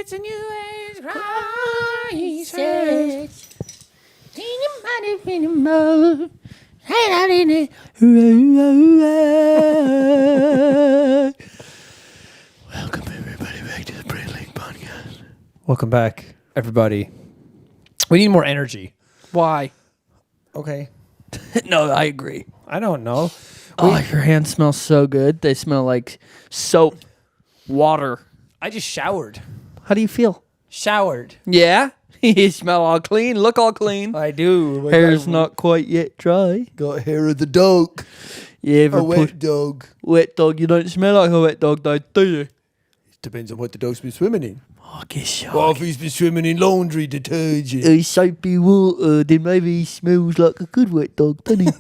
it's a new age crisis. Welcome everybody back to the Brighton podcast. Welcome back, everybody. We need more energy. Why? Okay. No, I agree. I don't know. Oh, your hands smell so good. They smell like soap, water. I just showered. How do you feel? Showered. Yeah? You smell all clean. Look all clean. I do. Hair's not quite yet dry. Got hair of the dog. You ever A wet dog. wet dog? You don't smell like a wet dog, though, do you? Depends on what the dog's been swimming in. I guess so. Well, if he's been swimming in laundry detergent. Soapy water, then maybe he smells like a good wet dog, doesn't he?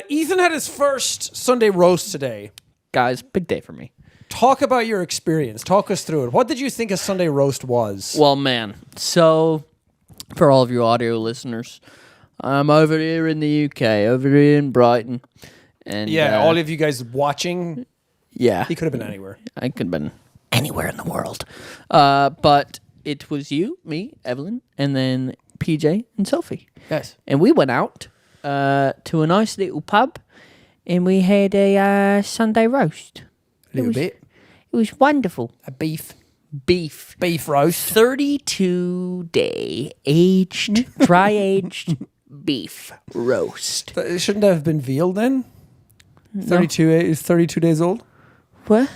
Ethan had his first Sunday roast today. Guys, big day for me. Talk about your experience. Talk us through it. What did you think a Sunday roast was? Well, man, so for all of you audio listeners, I'm over here in the UK, over here in Brighton. And all of you guys watching, yeah, he could have been anywhere. I could have been anywhere in the world. But it was you, me, Evelyn, and then PJ and Sophie. Yes. And we went out to a nice little pub, and we had a Sunday roast. A little bit. It was wonderful. A beef roast. roast. 32-day aged, dry-aged beef roast. Shouldn't that have been veal then? 32 is 32 days old? What?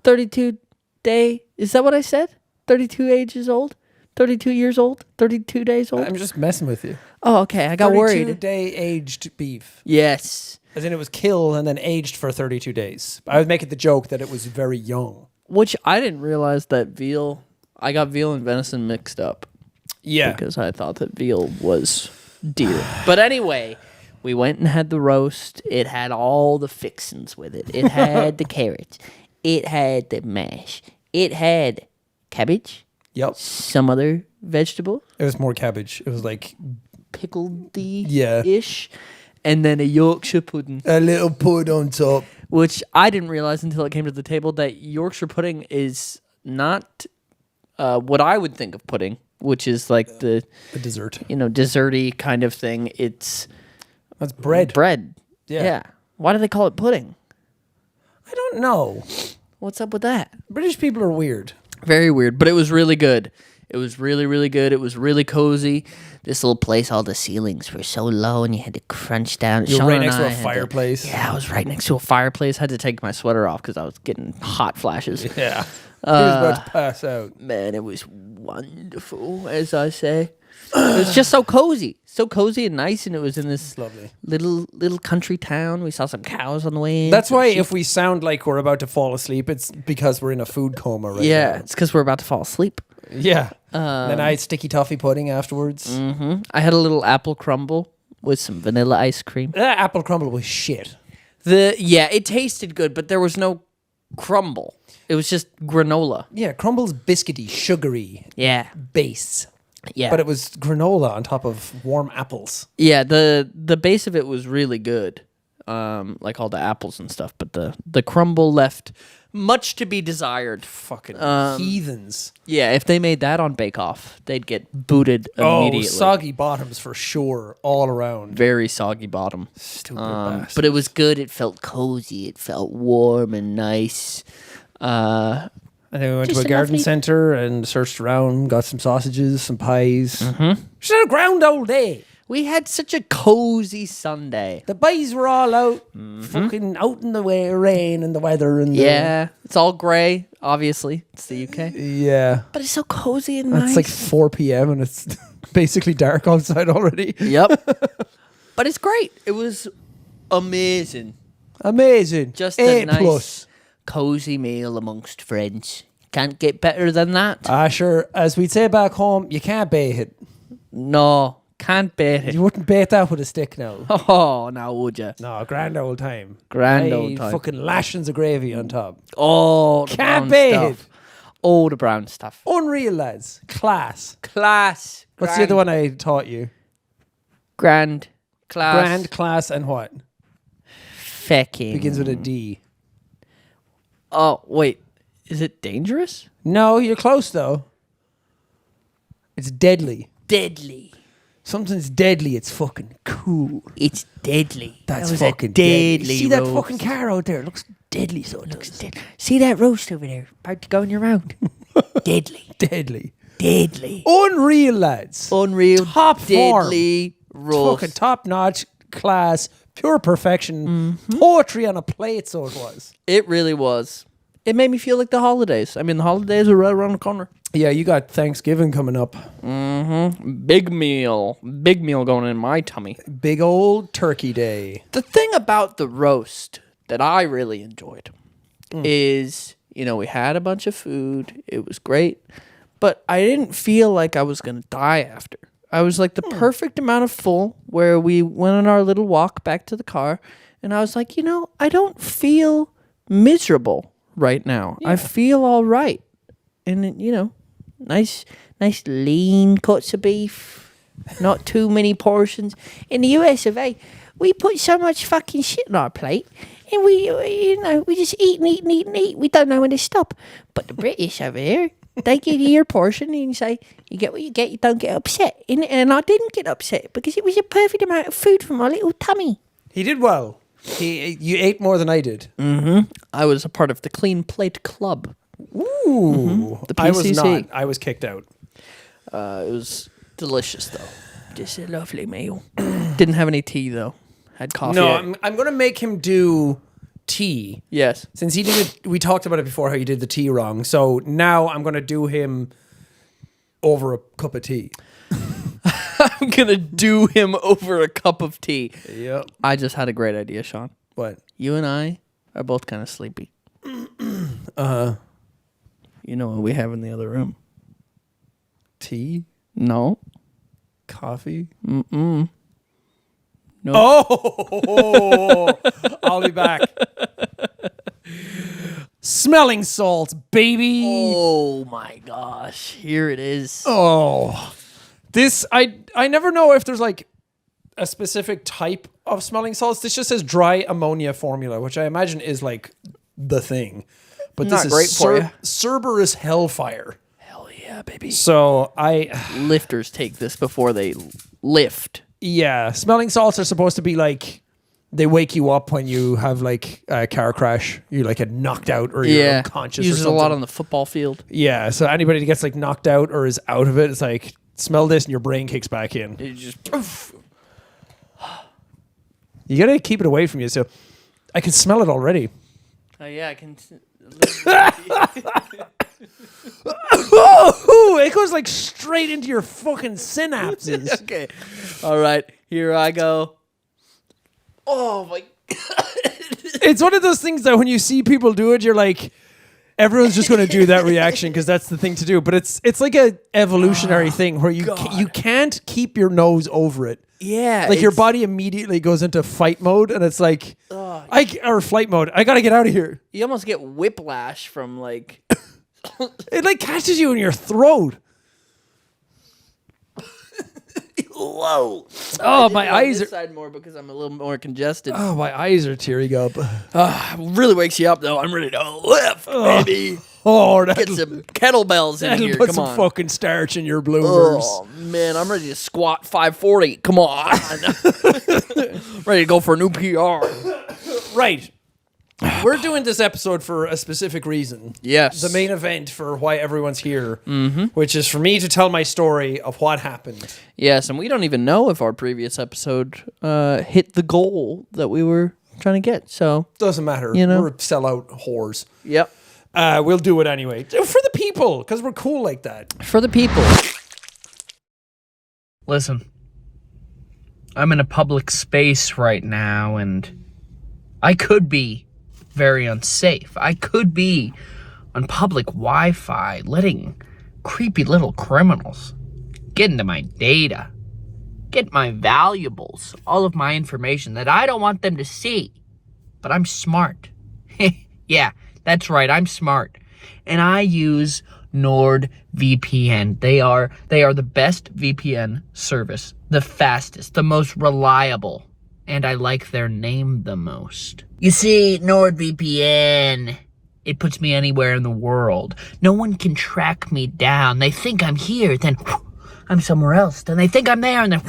32 day? Is that what I said? 32 ages old? 32 years old? 32 days old? I'm just messing with you. Oh, okay. I got worried. 32-day aged beef. Yes. As in it was killed and then aged for 32 days. I was making the joke that it was very young. Which I didn't realize that veal... I got veal and venison mixed up. Yeah. Because I thought that veal was deer. But anyway, we went and had the roast. It had all the fixings with it. It had the carrots. It had the mash. It had cabbage. Yep. Some other vegetable. It was more cabbage. It was like... pickledy-ish. And then a Yorkshire pudding. A little pud on top. Which I didn't realize until it came to the table that Yorkshire pudding is not what I would think of pudding, which is like the dessert. Desserty kind of thing. That's bread. Bread. Yeah. Why do they call it pudding? I don't know. What's up with that? British people are weird. Very weird, but it was really good. It was really, really good. It was really cozy. This little place, all the ceilings were so low and you had to crunch down. You were right next to a fireplace. I was right next to a fireplace. Had to take my sweater off because I was getting hot flashes. Yeah. He was about to pass out. Man, it was wonderful, as I say. It was just so cozy. So cozy and nice, and it was in this lovely little country town. We saw some cows on the way in. That's why if we sound like we're about to fall asleep, it's because we're in a food coma right now. Yeah, it's because we're about to fall asleep. Yeah. Then I had sticky toffee pudding afterwards. Mm-hmm. I had a little apple crumble with some vanilla ice cream. That apple crumble was shit. It tasted good, but there was no crumble. It was just granola. Yeah, crumble's biscuity, sugary. Yeah. Base. Yeah. But it was granola on top of warm apples. Yeah, the base of it was really good. Like all the apples and stuff, but the crumble left much to be desired. Fucking heathens. Yeah, if they made that on Bake Off, they'd get booted immediately. Oh, soggy bottoms for sure, all around. Very soggy bottom. Stupid bastards. But it was good. It felt cozy. It felt warm and nice. And then we went to a garden centre and searched around, got some sausages, some pies. Mm-hmm. Just had a grand old day. We had such a cozy Sunday. The boys were all out, fucking out in the rain and the weather. And it's all grey, obviously. It's the UK. Yeah. But it's so cozy and nice. It's like 4 p.m. and it's basically dark outside already. Yep. But it's great. It was amazing. Amazing. Just a nice, cozy meal amongst friends. Can't get better than that. Sure. As we'd say back home, you can't bait it. No. Can't bait it. You wouldn't bait that with a stick now. Oh, now would you? No, grand old time. Grand old time. Fucking lashings of gravy on top. Oh, the can't brown bait stuff. Oh, the brown stuff. Unreal, lads. Class. Class. What's the other one I taught you? Grand. Class. Grand, class, and what? Fecking. Begins with a D. Oh, wait. Is it dangerous? No, you're close though. It's deadly. Deadly. Something's deadly. It's fucking cool. It's deadly. That's That was fucking a deadly. See that roast. fucking car out there? It looks deadly. So it Looks does. dead. See that roast over there? About to go in your mouth. Deadly. Deadly. Deadly. Unreal, lads. Unreal. Top form. Deadly roast. Fucking top notch class, pure perfection, poetry on a plate. So it was. It really was. It made me feel like the holidays. I mean, the holidays are right around the corner. Yeah, you got Thanksgiving coming up. Big meal. Big meal going in my tummy. Big old turkey day. The thing about the roast that I really enjoyed is, we had a bunch of food. It was great. But I didn't feel like I was going to die after. I was like the perfect amount of full where we went on our little walk back to the car. And I was like, I don't feel miserable right now. I feel all right. And, nice lean cuts of beef. Not too many portions. In the US of A, we put so much fucking shit on our plate. And we just eat and eat and eat and eat. We don't know when to stop. But the British over here, they give you your portion and you say, you get what you get, you don't get upset. And I didn't get upset because it was a perfect amount of food for my little tummy. He did well. You ate more than I did. I was a part of the Clean Plate Club. Ooh. The I was PCC. not. I was kicked out. It was delicious, though. Just a lovely meal. Didn't have any tea, though. Had coffee. No, I'm going to make him do tea. Yes. Since he did it, we talked about it before how he did the tea wrong. So now I'm going to do him over a cup of tea. I'm going to do him over a cup of tea. Yep. I just had a great idea, Sean. What? You and I are both kind of sleepy. You know what we have in the other room? Tea? No. Coffee? No. Oh! I'll be back. Smelling salts, baby. Oh my gosh. Here it is. Oh. This, I never know if there's like a specific type of smelling salts. This just says dry ammonia formula, which I imagine is like the thing. But Not this is great for you. Cerberus Hellfire. Hell yeah, baby. So Lifters take this before they lift. yeah, smelling salts are supposed to be like, they wake you up when you have like a car crash. You like get knocked out or you're unconscious Uses or something. a lot on the football field. Yeah, so anybody that gets like knocked out or is out of it, it's like, smell this and your brain kicks back in. It just You gotta keep it away from you. So I can smell it already. Oh yeah, I can. Oh, it goes like straight into your fucking synapses. Okay. All right. Here I go. Oh my. It's one of those things that when you see people do it, you're like, everyone's just going to do that reaction because that's the thing to do. But it's like a evolutionary thing where you can't keep your nose over it. Yeah. Like your body immediately goes into fight mode, and it's like, or flight mode. I got to get out of here. You almost get whiplash from like. It like catches you in your throat. Whoa. Oh, my eyes this are. side more because I'm a little more congested. Oh, my eyes are tearing up. Really wakes you up though. I'm ready to lift, baby. Oh, Get some kettlebells in that'll here. put Come some on. fucking starch in your bloomers. Oh man, I'm ready to squat 540. Come on. Ready to go for a new PR. Right. We're doing this episode for a specific reason. Yes. The main event for why everyone's here, which is for me to tell my story of what happened. Yes, and we don't even know if our previous episode hit the goal that we were trying to get. So Doesn't matter. You know? We're sellout whores. Yep. We'll do it anyway. For the people, because we're cool like that. For the people. Listen, I'm in a public space right now, and I could be very unsafe. I could be on public Wi-Fi, letting creepy little criminals get into my data, get my valuables, all of my information that I don't want them to see. But I'm smart. Yeah, that's right, I'm smart. And I use NordVPN. They are the best VPN service, the fastest, the most reliable, and I like their name the most. You see, NordVPN, It puts me anywhere in the world. No one can track me down. They think I'm here, then I'm somewhere else. Then they think I'm there, and then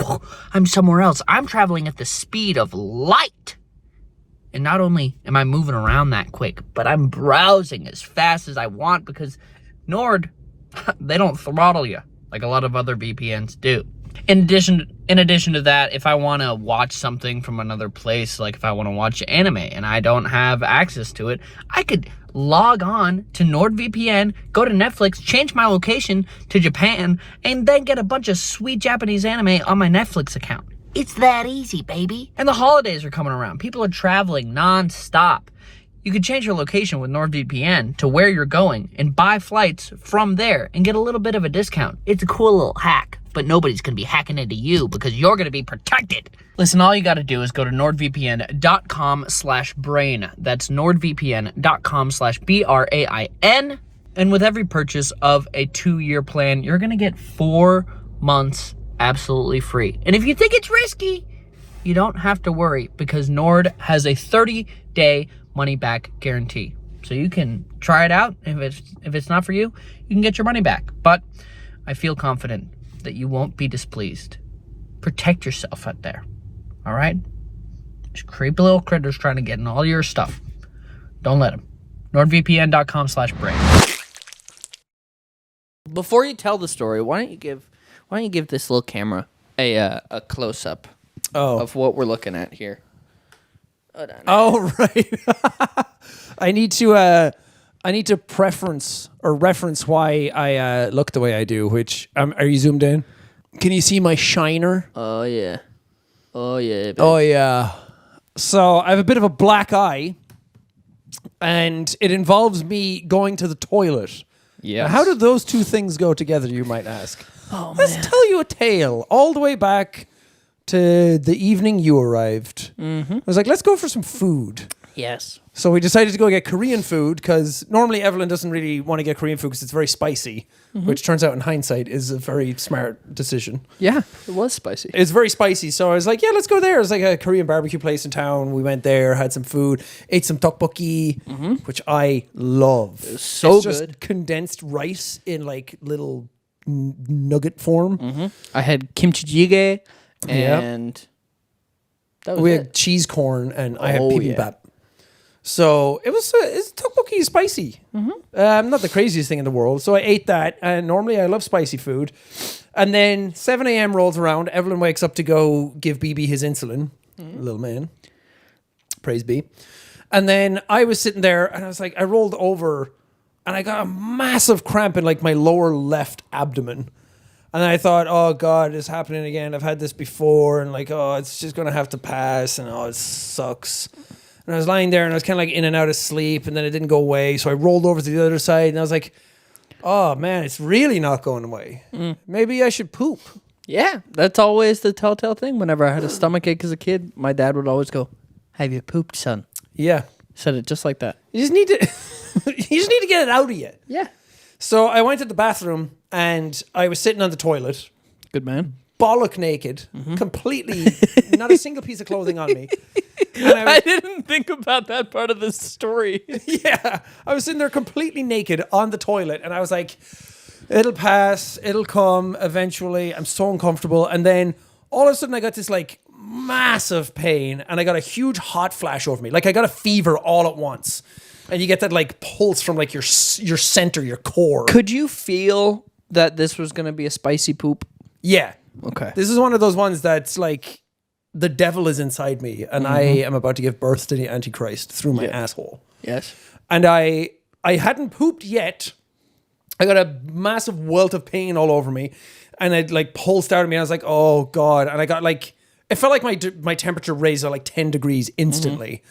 I'm somewhere else. I'm traveling at the speed of light. And not only am I moving around that quick, but I'm browsing as fast as I want because Nord, they don't throttle you like a lot of other VPNs do. In addition to that, if I want to watch something from another place, like if I want to watch anime and I don't have access to it, I could log on to NordVPN, go to Netflix, change my location to Japan, and then get a bunch of sweet Japanese anime on my Netflix account. It's that easy, baby. And the holidays are coming around. People are traveling non-stop. You could change your location with NordVPN to where you're going and buy flights from there and get a little bit of a discount. It's a cool little hack, but nobody's going to be hacking into you because you're going to be protected. Listen, all you got to do is go to nordvpn.com/brain. That's nordvpn.com/BRAIN. And with every purchase of a 2-year plan, you're going to get 4 months absolutely free. And if you think it's risky, you don't have to worry because Nord has a 30-day money-back guarantee. So you can try it out. If it's not for you, you can get your money back. But I feel confident that you won't be displeased. Protect yourself out there. All right? There's creepy little critters trying to get in all your stuff. Don't let them. NordVPN.com/brain. Before you tell the story, why don't you give this little camera a close up of what we're looking at here? Oh, right. I need to reference why I look the way I do. Which are you zoomed in? Can you see my shiner? Oh yeah, baby. Oh yeah. So I have a bit of a black eye, and it involves me going to the toilet. Yeah. How do those two things go together, you might ask? Oh, Let's tell you a tale all the way back to the evening you arrived. Mm-hmm. I was like, let's go for some food. Yes. So we decided to go get Korean food because normally Evelyn doesn't really want to get Korean food because it's very spicy, which turns out in hindsight is a very smart decision. Yeah, it was spicy. It's very spicy. So I was like, yeah, let's go there. It's like a Korean barbecue place in town. We went there, had some food, ate some tteokbokki, which I love. It was so it's good. Just condensed rice in like little nugget form. I had kimchi jjigae and that was we it. had cheese corn and I had Oh, bibimbap. yeah. So it's tteokbokki is spicy. Not the craziest thing in the world. So I ate that, and normally I love spicy food. And then 7 a.m. rolls around. Evelyn wakes up to go give BB his insulin. Little man. Praise be. And then I was sitting there, and I was like, I rolled over, and I got a massive cramp in like my lower left abdomen. And I thought, oh God, it's happening again. I've had this before, and like, oh, it's just gonna have to pass, and oh, it sucks. And I was lying there and I was kind of like in and out of sleep, and then it didn't go away. So I rolled over to the other side and I was like, oh man, it's really not going away. Maybe I should poop. Yeah, that's always the telltale thing. Whenever I had a stomach ache as a kid, my dad would always go, "Have you pooped, son?" Yeah. Said it just like that. You just need to get it out of you. Yeah. So I went to the bathroom and I was sitting on the toilet, Good man. bollock naked, completely, not a single piece of clothing on me. And I didn't think about that part of the story. Yeah. I was sitting there completely naked on the toilet, and I was like, it'll pass, it'll come eventually. I'm so uncomfortable. And then all of a sudden I got this like massive pain, and I got a huge hot flash over me. Like I got a fever all at once. And you get that like pulse from like your center, your core. Could you feel that this was going to be a spicy poop? Yeah. Okay. This is one of those ones that's like the devil is inside me, and I am about to give birth to the Antichrist through my asshole. Yes. And I hadn't pooped yet. I got a massive welt of pain all over me, and it like pulsed out of me. I was like, oh God. And I got like, it felt like my temperature raised like 10 degrees instantly.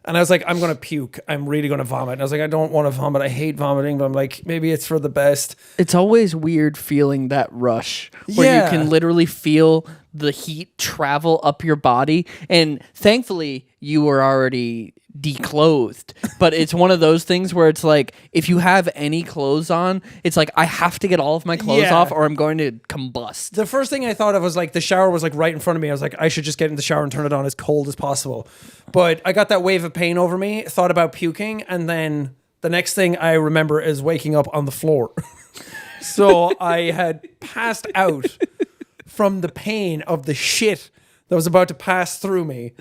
And I was like, I'm going to puke. I'm really going to vomit. And I was like, I don't want to vomit. I hate vomiting, but I'm like, maybe it's for the best. It's always weird feeling that rush where you can literally feel the heat travel up your body. And thankfully, you were already declothed. But it's one of those things where it's like, if you have any clothes on, it's like, I have to get all of my clothes off or I'm going to combust. The first thing I thought of was like the shower was like right in front of me. I was like, I should just get in the shower and turn it on as cold as possible. But I got that wave of pain over me, thought about puking, and then The next thing I remember is waking up on the floor. So I had passed out from the pain of the shit that was about to pass through me.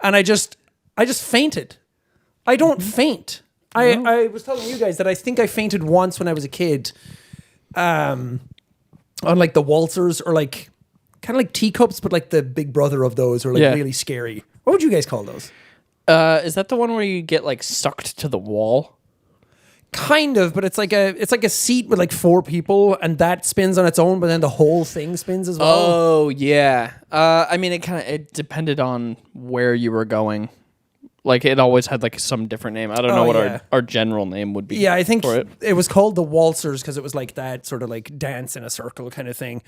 And I just fainted. I don't faint. I was telling you guys that I think I fainted once when I was a kid. On like the waltzers or like kind of like teacups, but like the big brother of those are like really scary. What would you guys call those? Is that the one where you get like sucked to the wall? Kind of, but it's like a seat with like 4 people, and that spins on its own, but then the whole thing spins as well. Oh yeah. I mean, it depended on where you were going. Like it always had like some different name. I don't know what our general name would be. Yeah, I think for it was called the waltzers because it was like that sort of like dance in a circle kind of thing.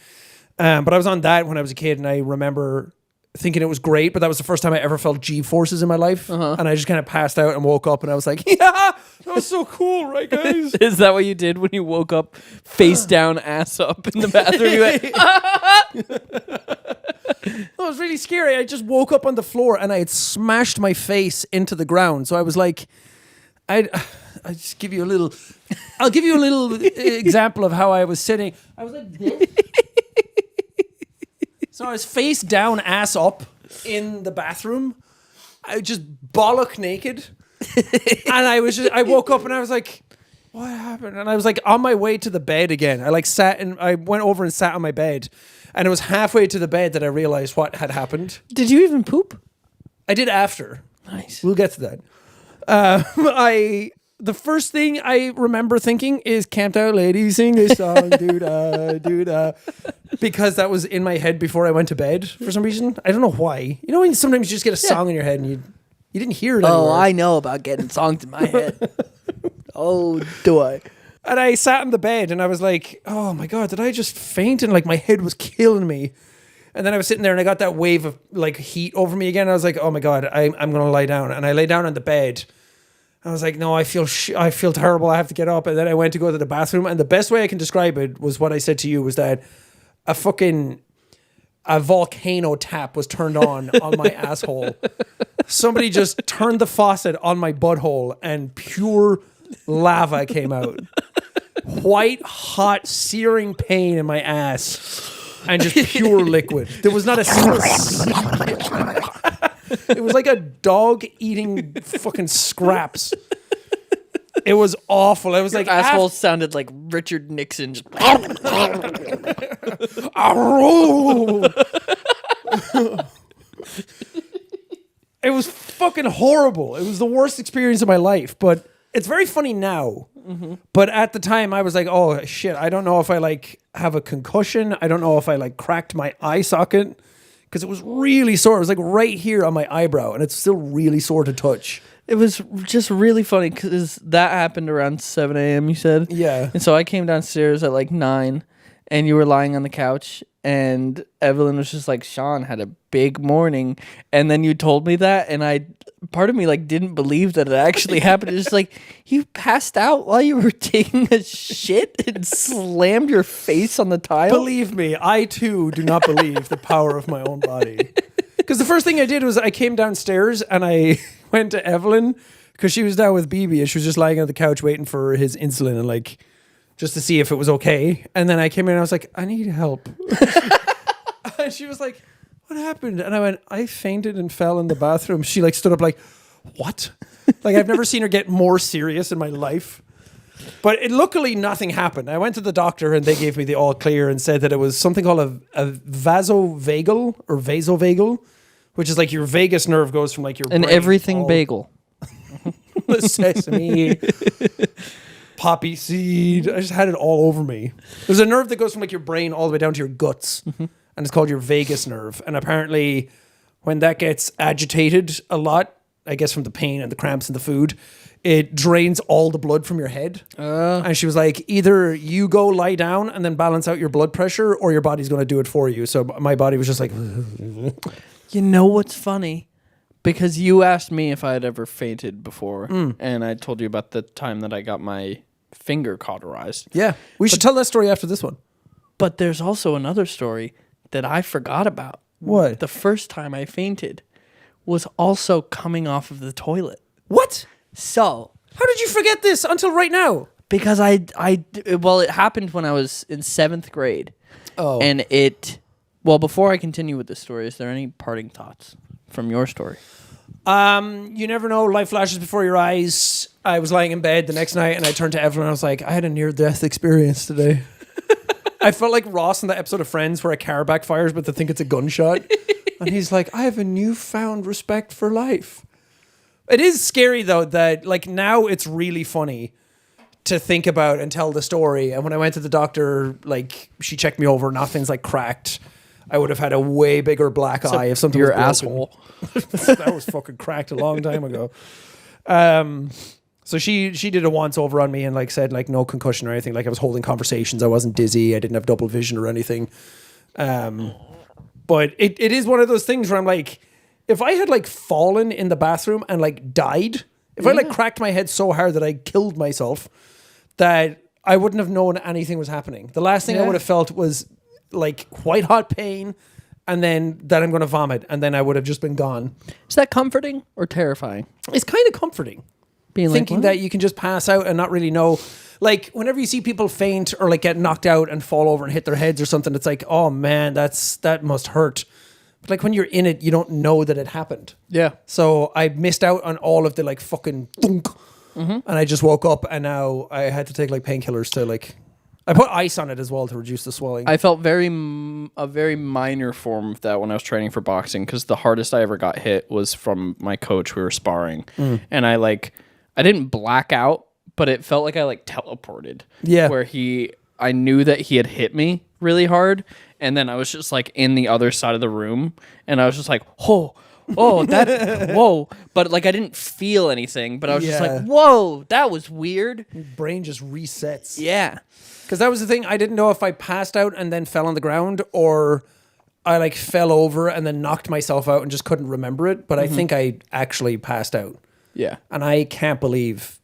But I was on that when I was a kid, and I remember thinking it was great, but that was the first time I ever felt G-forces in my life. And I just kind of passed out and woke up, and I was like, yeah, that was so cool, right, guys? Is that what you did when you woke up face down, ass up in the bathroom? You went, It was really scary. I just woke up on the floor, and I had smashed my face into the ground. So I was like, I just give you a little, I'll give you a little example of how I was sitting. I was like this. So I was face down, ass up in the bathroom. I was just bollock naked. And I woke up and I was like, what happened? And I was like on my way to the bed again. I like I went over and sat on my bed. And it was halfway to the bed that I realized what had happened. did you even poop? I did after. Nice. We'll get to that. The first thing I remember thinking is, "Camped out lady, sing this song, dude, because that was in my head before I went to bed for some reason. I don't know why. You know when sometimes you just get a song in your head and you didn't hear it anywhere. I know about getting songs in my head. Oh, do I? And I sat in the bed and I was like, oh my God, did I just faint? And like my head was killing me. And then I was sitting there and I got that wave of like heat over me again. I was like, oh my God, I'm going to lie down. And I lay down on the bed. I was like, no, I feel terrible. I have to get up. And then I went to go to the bathroom. And the best way I can describe it was what I said to you was that a volcano tap was turned on my asshole. Somebody just turned the faucet on my butthole and pure lava came out. White, hot, searing pain in my ass. And just pure liquid. There was not a single... It was like a dog eating fucking scraps. It was awful. I was like... asshole sounded like Richard Nixon. Just It was fucking horrible. It was the worst experience of my life. But it's very funny now. Mm-hmm. But at the time, I was like, oh, shit. I don't know if I like have a concussion. I don't know if I like cracked my eye socket. Because it was really sore. It was like right here on my eyebrow. And it's still really sore to touch. It was just really funny because that happened around 7 a.m., you said? Yeah. And so I came downstairs at like 9 and you were lying on the couch and Evelyn was just like, Sean had a big morning. And then you told me that and part of me like didn't believe that it actually happened. It's just like, you passed out while you were taking a shit and slammed your face on the tile? Believe me, I too do not believe the power of my own body. Because the first thing I did was I came downstairs and I went to Evelyn because she was down with BB and she was just lying on the couch waiting for his insulin and like just to see if it was okay. And then I came in and I was like, I need help. And she was like, what happened? And I went, I fainted and fell in the bathroom. She like stood up like, what? Like I've never seen her get more serious in my life. But luckily nothing happened. I went to the doctor and they gave me the all clear and said that it was something called a vasovagal or vasovagal, which is like your vagus nerve goes from like your and brain everything bagel. Sesame, poppy seed. I just had it all over me. There's a nerve that goes from like your brain all the way down to your guts, and it's called your vagus nerve. And apparently, when that gets agitated a lot, I guess from the pain and the cramps and the food, it drains all the blood from your head. And she was like, either you go lie down and then balance out your blood pressure, or your body's going to do it for you. So my body was just like... You know what's funny? Because you asked me if I had ever fainted before, and I told you about the time that I got my finger cauterized. Yeah, we should tell that story after this one. But there's also another story that I forgot about. What? The first time I fainted was also coming off of the toilet. What? So, How did you forget this until right now? Because it happened when I was in 7th grade. Oh. And before I continue with this story, is there any parting thoughts from your story? You never know. Life flashes before your eyes. I was lying in bed the next night and I turned to Evelyn and I was like, I had a near-death experience today. I felt like Ross in the episode of Friends where a car backfires but they think it's a gunshot. And he's like, I have a newfound respect for life. It is scary though that like now it's really funny to think about and tell the story. And when I went to the doctor, like she checked me over, nothing's like cracked. I would have had a way bigger black eye if something was broken. Asshole. That was fucking cracked a long time ago. So she did a once over on me and like said like no concussion or anything. Like I was holding conversations. I wasn't dizzy. I didn't have double vision or anything. But it is one of those things where I'm like, if I had like fallen in the bathroom and like died, if I like cracked my head so hard that I killed myself, that I wouldn't have known anything was happening. The last thing I would have felt was like white hot pain and then that I'm going to vomit and then I would have just been gone. Is that comforting or terrifying? It's kind of comforting. Being Thinking like, that you can just pass out and not really know. Like whenever you see people faint or like get knocked out and fall over and hit their heads or something, it's like, oh man, that must hurt. But like when you're in it, you don't know that it happened. Yeah. So I missed out on all of the like fucking thunk. And I just woke up and now I had to take like painkillers to like, I put ice on it as well to reduce the swelling. I felt a very minor form of that when I was training for boxing because the hardest I ever got hit was from my coach. We were sparring and I didn't black out, but it felt like I like teleported. Yeah. Where I knew that he had hit me really hard and then I was just like in the other side of the room and I was just like, whoa, but like I didn't feel anything, but I was just like, whoa, that was weird. Your brain just resets. Yeah. Because that was the thing. I didn't know if I passed out and then fell on the ground or I like fell over and then knocked myself out and just couldn't remember it. But I think I actually passed out. Yeah. And I can't believe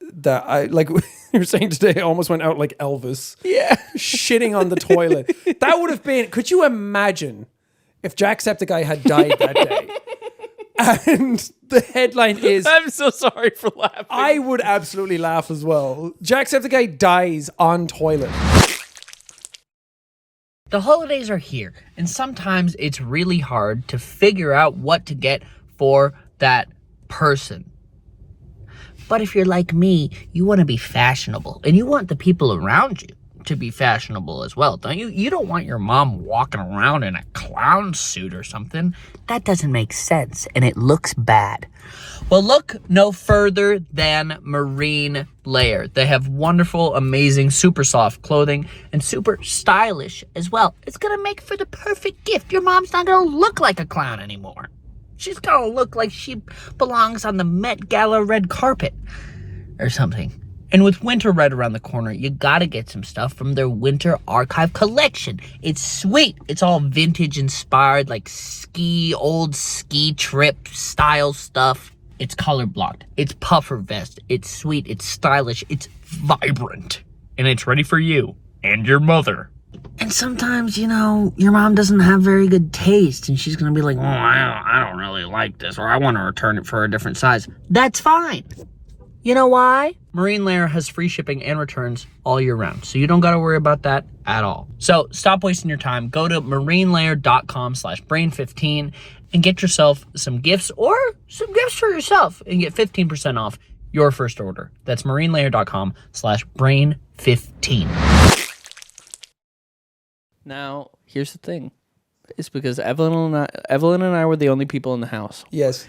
that I, like you were saying today, I almost went out like Elvis. Yeah. Shitting on the toilet. That would have been, could you imagine if Jacksepticeye had died that day? And the headline is, I'm so sorry for laughing. I would absolutely laugh as well. Jacksepticeye dies on toilet. The holidays are here, and sometimes it's really hard to figure out what to get for that person. But if you're like me, you want to be fashionable, and you want the people around you to be fashionable as well, don't you? You don't want your mom walking around in a clown suit or something. That doesn't make sense, and it looks bad. Well, look no further than Marine Layer. They have wonderful, amazing, super soft clothing and super stylish as well. It's gonna make for the perfect gift. Your mom's not gonna look like a clown anymore. She's gonna look like she belongs on the Met Gala red carpet or something. And with winter right around the corner, you gotta get some stuff from their winter archive collection. It's sweet. It's all vintage inspired, like old ski trip style stuff. It's color blocked. It's puffer vest. It's sweet. It's stylish. It's vibrant. And it's ready for you and your mother. And sometimes, you know, your mom doesn't have very good taste and she's gonna be like, oh, I don't really like this, or I want to return it for a different size. That's fine. You know why? Marine Layer has free shipping and returns all year round, so you don't got to worry about that at all. So stop wasting your time. Go to marinelayer.com/brain15 and get yourself some gifts or some gifts for yourself and get 15% off your first order. That's marinelayer.com/brain15. Now, here's the thing. It's because Evelyn and I were the only people in the house. Yes.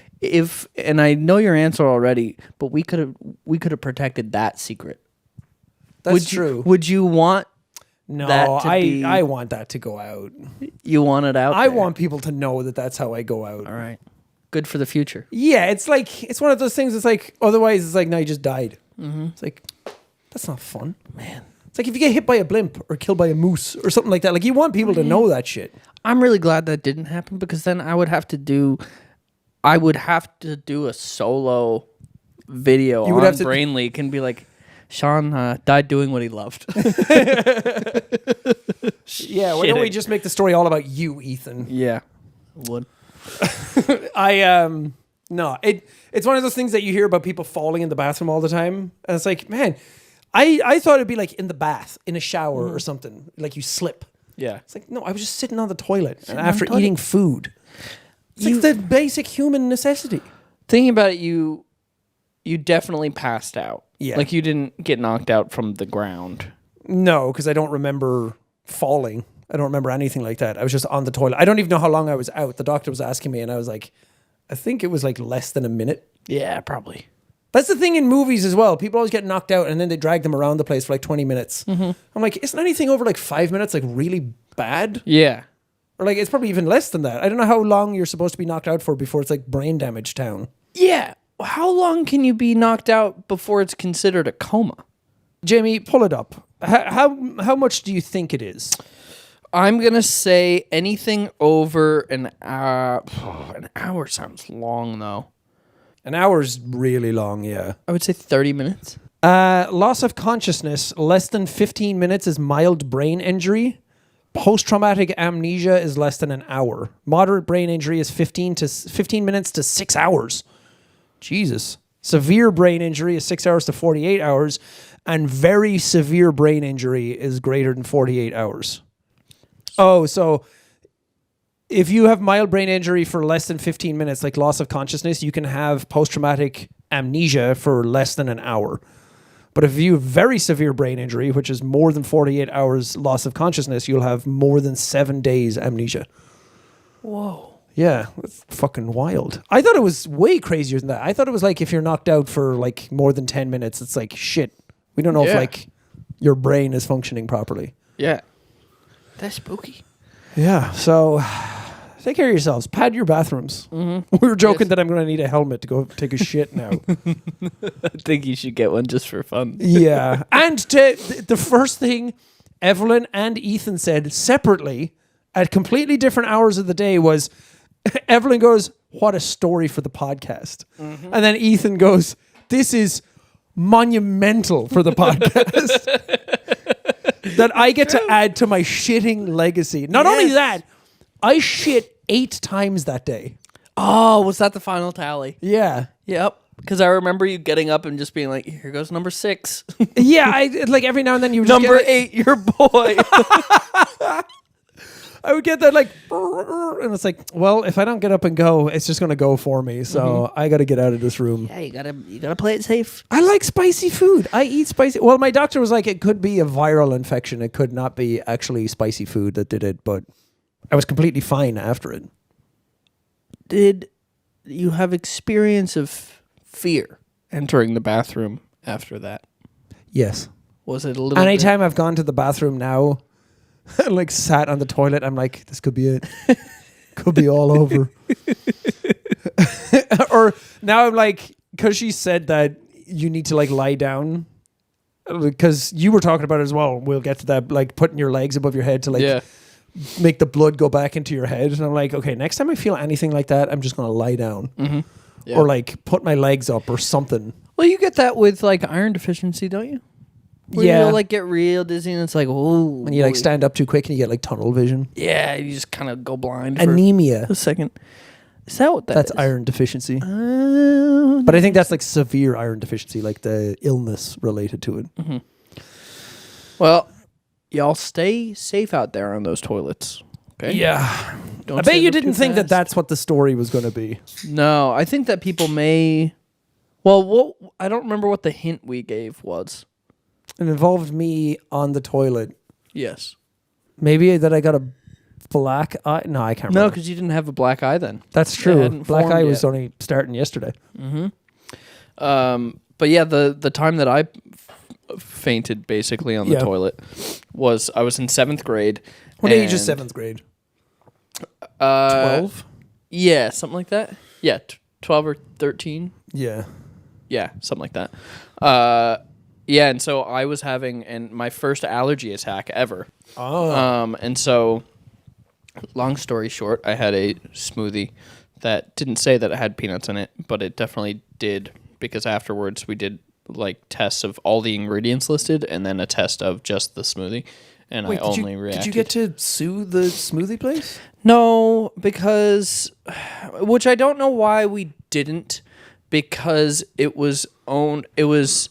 And I know your answer already, but we could have protected that secret. That's true. Would you want No, that to be... I want that to go out. You want it out I there. want people to know that that's how I go out. All right. Good for the future. Yeah, it's like, it's one of those things, it's like, otherwise it's like, no, you just died. It's like, that's not fun. Man. It's like if you get hit by a blimp or killed by a moose or something like that, like you want people to know that shit. I'm really glad that didn't happen because then I would have to do a solo video on Brain Leak and be like, Sean died doing what he loved. Yeah, why don't we just make the story all about you, Ethan? Yeah, would. No, it's one of those things that you hear about people falling in the bathroom all the time. And it's like, man, I thought it'd be like in the bath, in a shower or something. Like you slip. Yeah. It's like, no, I was just sitting on the toilet and after eating food. It's like the basic human necessity. Thinking about it, you definitely passed out. Yeah. Like you didn't get knocked out from the ground. No, because I don't remember falling. I don't remember anything like that. I was just on the toilet. I don't even know how long I was out. The doctor was asking me and I was like, I think it was like less than a minute. Yeah, probably. That's the thing in movies as well. People always get knocked out and then they drag them around the place for like 20 minutes. I'm like, isn't anything over like 5 minutes like really bad? Yeah. Or like, it's probably even less than that. I don't know how long you're supposed to be knocked out for before it's like brain damage town. Yeah. How long can you be knocked out before it's considered a coma? Jamie, pull it up. How much do you think it is? I'm going to say anything over an hour. An hour sounds long, though. An hour's really long, yeah. I would say 30 minutes. Loss of consciousness, less than 15 minutes is mild brain injury. Post-traumatic amnesia is less than an hour. Moderate brain injury is 15 minutes to 6 hours. Jesus. Severe brain injury is 6 hours to 48 hours. And very severe brain injury is greater than 48 hours. Oh, so if you have mild brain injury for less than 15 minutes, like loss of consciousness, you can have post-traumatic amnesia for less than an hour. But if you have very severe brain injury, which is more than 48 hours loss of consciousness, you'll have more than 7 days amnesia. Whoa. Yeah, that's fucking wild. I thought it was way crazier than that. I thought it was like if you're knocked out for like more than 10 minutes, it's like shit. We don't know if like your brain is functioning properly. Yeah. That's spooky. Yeah, so take care of yourselves. Pad your bathrooms. We were joking that I'm going to need a helmet to go take a shit now. I think you should get one just for fun. Yeah. And the first thing Evelyn and Ethan said separately at completely different hours of the day was, Evelyn goes, what a story for the podcast. And then Ethan goes, this is monumental for the podcast. That I get to add to my shitting legacy. Not only that, I shit 8 times that day. Oh, was that the final tally? Yeah. Yep. Because I remember you getting up and just being like, here goes number 6. Yeah, I like every now and then you would just Number get, 8, your boy. I would get that like, and it's like, well, if I don't get up and go, it's just going to go for me. So I got to get out of this room. Yeah, you gotta play it safe. I like spicy food. I eat spicy. Well, my doctor was like, it could be a viral infection. It could not be actually spicy food that did it, but I was completely fine after it. Did you have experience of fear entering the bathroom after that? Yes. Was it a little Anytime I've gone to the bathroom now, like sat on the toilet, I'm like, this could be it. Could be all over. Or now I'm like, because she said that you need to like lie down, because you were talking about it as well. We'll get to that, like putting your legs above your head to like make the blood go back into your head. And I'm like, okay, next time I feel anything like that, I'm just going to lie down. Or like put my legs up or something. Well, you get that with like iron deficiency, don't you? Where you'll like get real dizzy and it's like, oh. When you like stand up too quick and you get like tunnel vision. Yeah, you just kind of go blind Anemia. for a second. Is that what That's is? iron deficiency. But I think that's like severe iron deficiency, like the illness related to it. Well, y'all stay safe out there on those toilets. Okay? Yeah. Don't I bet stand you up didn't too think that fast. that's what the story was going to be. No, I think that people may. Well, I don't remember what the hint we gave was. It involved me on the toilet. Yes. Maybe that I got a black eye. No, I can't No, remember. because you didn't have a black eye then. That's It true. hadn't Black formed eye was yet. only starting yesterday. But yeah, the time that I fainted basically on the toilet was I was in 7th grade. What age is 7th grade? 12? Yeah, something like that. Yeah, 12 or 13. Yeah. Yeah, something like that. Yeah, and so I was having my first allergy attack ever. Oh. And so, long story short, I had a smoothie that didn't say that it had peanuts in it, but it definitely did, because afterwards we did like tests of all the ingredients listed and then a test of just the smoothie, and Wait, I only reacted. Did you get to sue the smoothie place? No, because, which I don't know why we didn't because it was owned. It was,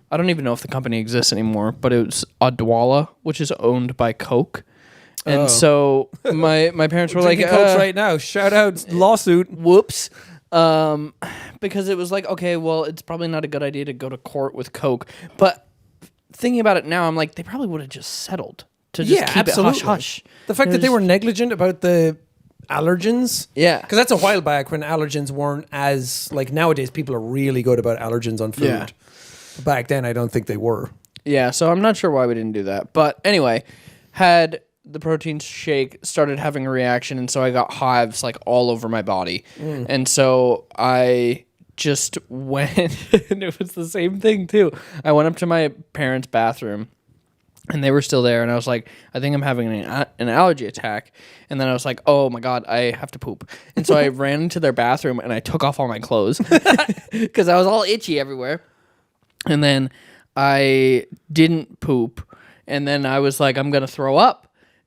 I don't even know if the company exists anymore, but it was Odwalla, which is owned by Coke. And so my parents were like, Coke right now. Shout out lawsuit. whoops. Because it was like, okay, well, it's probably not a good idea to go to court with Coke. But thinking about it now, I'm like, they probably would have just settled to just keep it hush hush. The fact that they were negligent about the allergens. Yeah. Because that's a while back when allergens weren't as, like nowadays people are really good about allergens on food. Yeah. Back then I don't think they were. Yeah, so I'm not sure why we didn't do that. But anyway, had the protein shake, started having a reaction, and so I got hives like all over my body. And so I just went, and it was the same thing too. I went up to my parents' bathroom, and they were still there, and I was like, I think I'm having an allergy attack. And then I was like, oh my God, I have to poop. And so I ran into their bathroom, and I took off all my clothes because I was all itchy everywhere. And then I didn't poop, and then I was like, I'm going to throw up.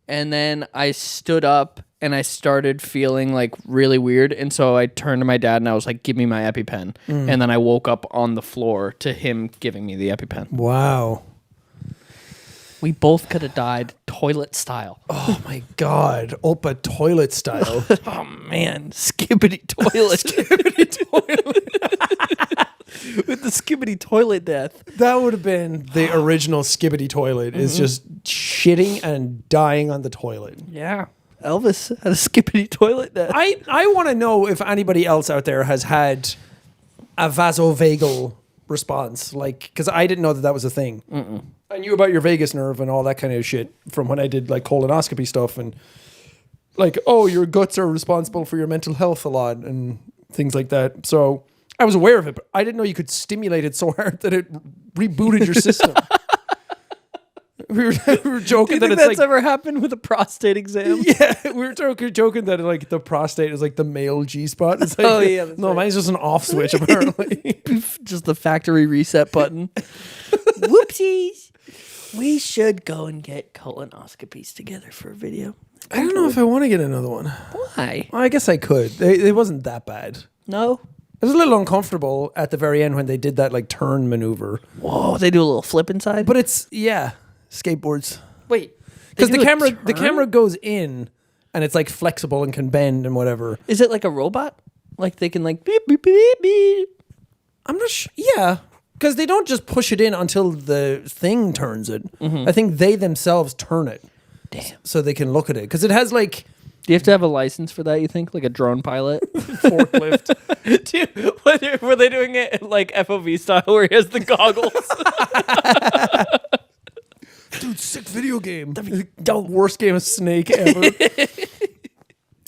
And then I stood up, and I started feeling like really weird. And so I turned to my dad, and I was like, give me my EpiPen. And then I woke up on the floor to him giving me the EpiPen. Wow. We both could have died toilet style. Oh my God. Opa toilet style. Oh man, skibbity toilet. Skibbity toilet. With the skibbity toilet death. That would have been the original skibbity toilet, is just shitting and dying on the toilet. Yeah. Elvis had a skibbity toilet death. I want to know if anybody else out there has had a vasovagal response, like, because I didn't know that was a thing. I knew about your vagus nerve and all that kind of shit from when I did like colonoscopy stuff, and like, oh, your guts are responsible for your mental health a lot and things like that. So I was aware of it, but I didn't know you could stimulate it so hard that it rebooted your system. We were joking Do you that think it's that's like, ever happened with a prostate exam? yeah, we were joking that like the prostate is like the male G spot. It's like, Oh, yeah, that's no, right. mine's just an off switch apparently. Just the factory reset button. Whoopsies. We should go and get colonoscopies together for a video. I don't know if I want to get another one. Why? Well, I guess I could. It wasn't that bad. No? It was a little uncomfortable at the very end when they did that like turn maneuver. Whoa, they do a little flip inside? But it's skateboards. Wait. Because they the do a camera turn? goes in and it's like flexible and can bend and whatever. Is it like a robot? Like they can like beep, beep, beep, beep. I'm not sure. Yeah. Because they don't just push it in until the thing turns it. I think they themselves turn it. Damn. So they can look at it. Because it has like Do you have to have a license for that, you think? Like a drone pilot? forklift. Dude, were they doing it like FOV style where he has the goggles? Dude, sick video game. The worst game of Snake ever.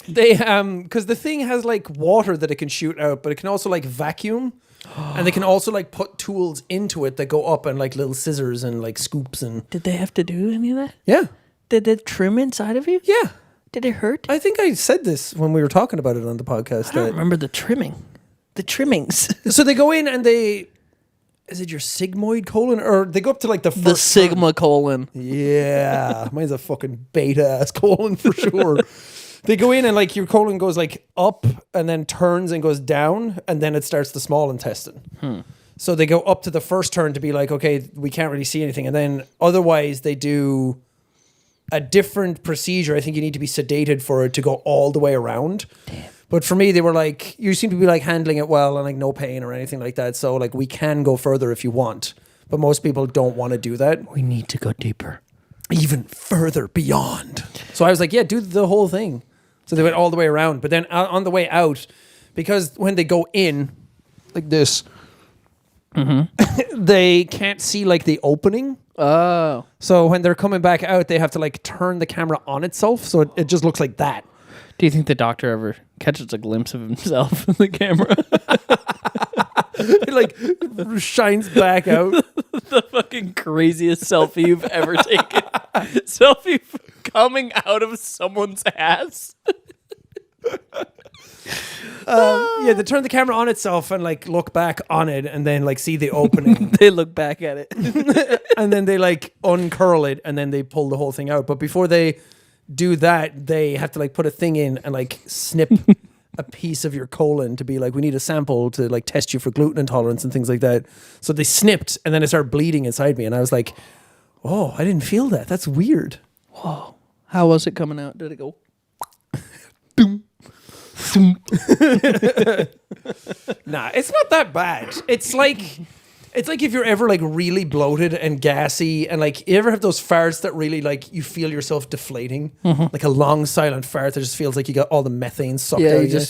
They because the thing has like water that it can shoot out, but it can also like vacuum, and they can also like put tools into it that go up and like little scissors and like scoops and Did they have to do any of that? yeah, Did it trim inside of you? yeah. Did it hurt? I think I said this when we were talking about it on the podcast. I don't remember the trimming. The trimmings. So they go in and they. Is it your sigmoid colon? Or they go up to like the first The sigma colon. Yeah. Mine's a fucking beta ass colon for sure. They go in and like your colon goes like up and then turns and goes down, and then it starts the small intestine. So they go up to the first turn to be like, okay, we can't really see anything. And then otherwise they do a different procedure. I think you need to be sedated for it to go all the way around. Damn. But for me, they were like, you seem to be like handling it well and like no pain or anything like that. So like we can go further if you want. But most people don't want to do that. We need to go deeper. Even further beyond. So I was like, yeah, do the whole thing. So they went all the way around. But then on the way out, because when they go in like this, they can't see like the opening. Oh. So when they're coming back out, they have to like turn the camera on itself. So it just looks like that. Do you think the doctor ever catches a glimpse of himself in the camera? It like shines back out. The fucking craziest selfie you've ever taken. Selfie coming out of someone's ass. Yeah, they turn the camera on itself and like look back on it and then like see the opening. They look back at it. And then they like uncurl it and then they pull the whole thing out. But before they do that, they have to like put a thing in and like snip a piece of your colon to be like, we need a sample to like test you for gluten intolerance and things like that. So they snipped, and then it started bleeding inside me, and I was like, oh, I didn't feel that. That's weird. Whoa. How was it coming out? Did it go? Nah, it's not that bad. It's like if you're ever like really bloated and gassy, and like you ever have those farts that really like you feel yourself deflating, like a long silent fart that just feels like you got all the methane sucked out of you.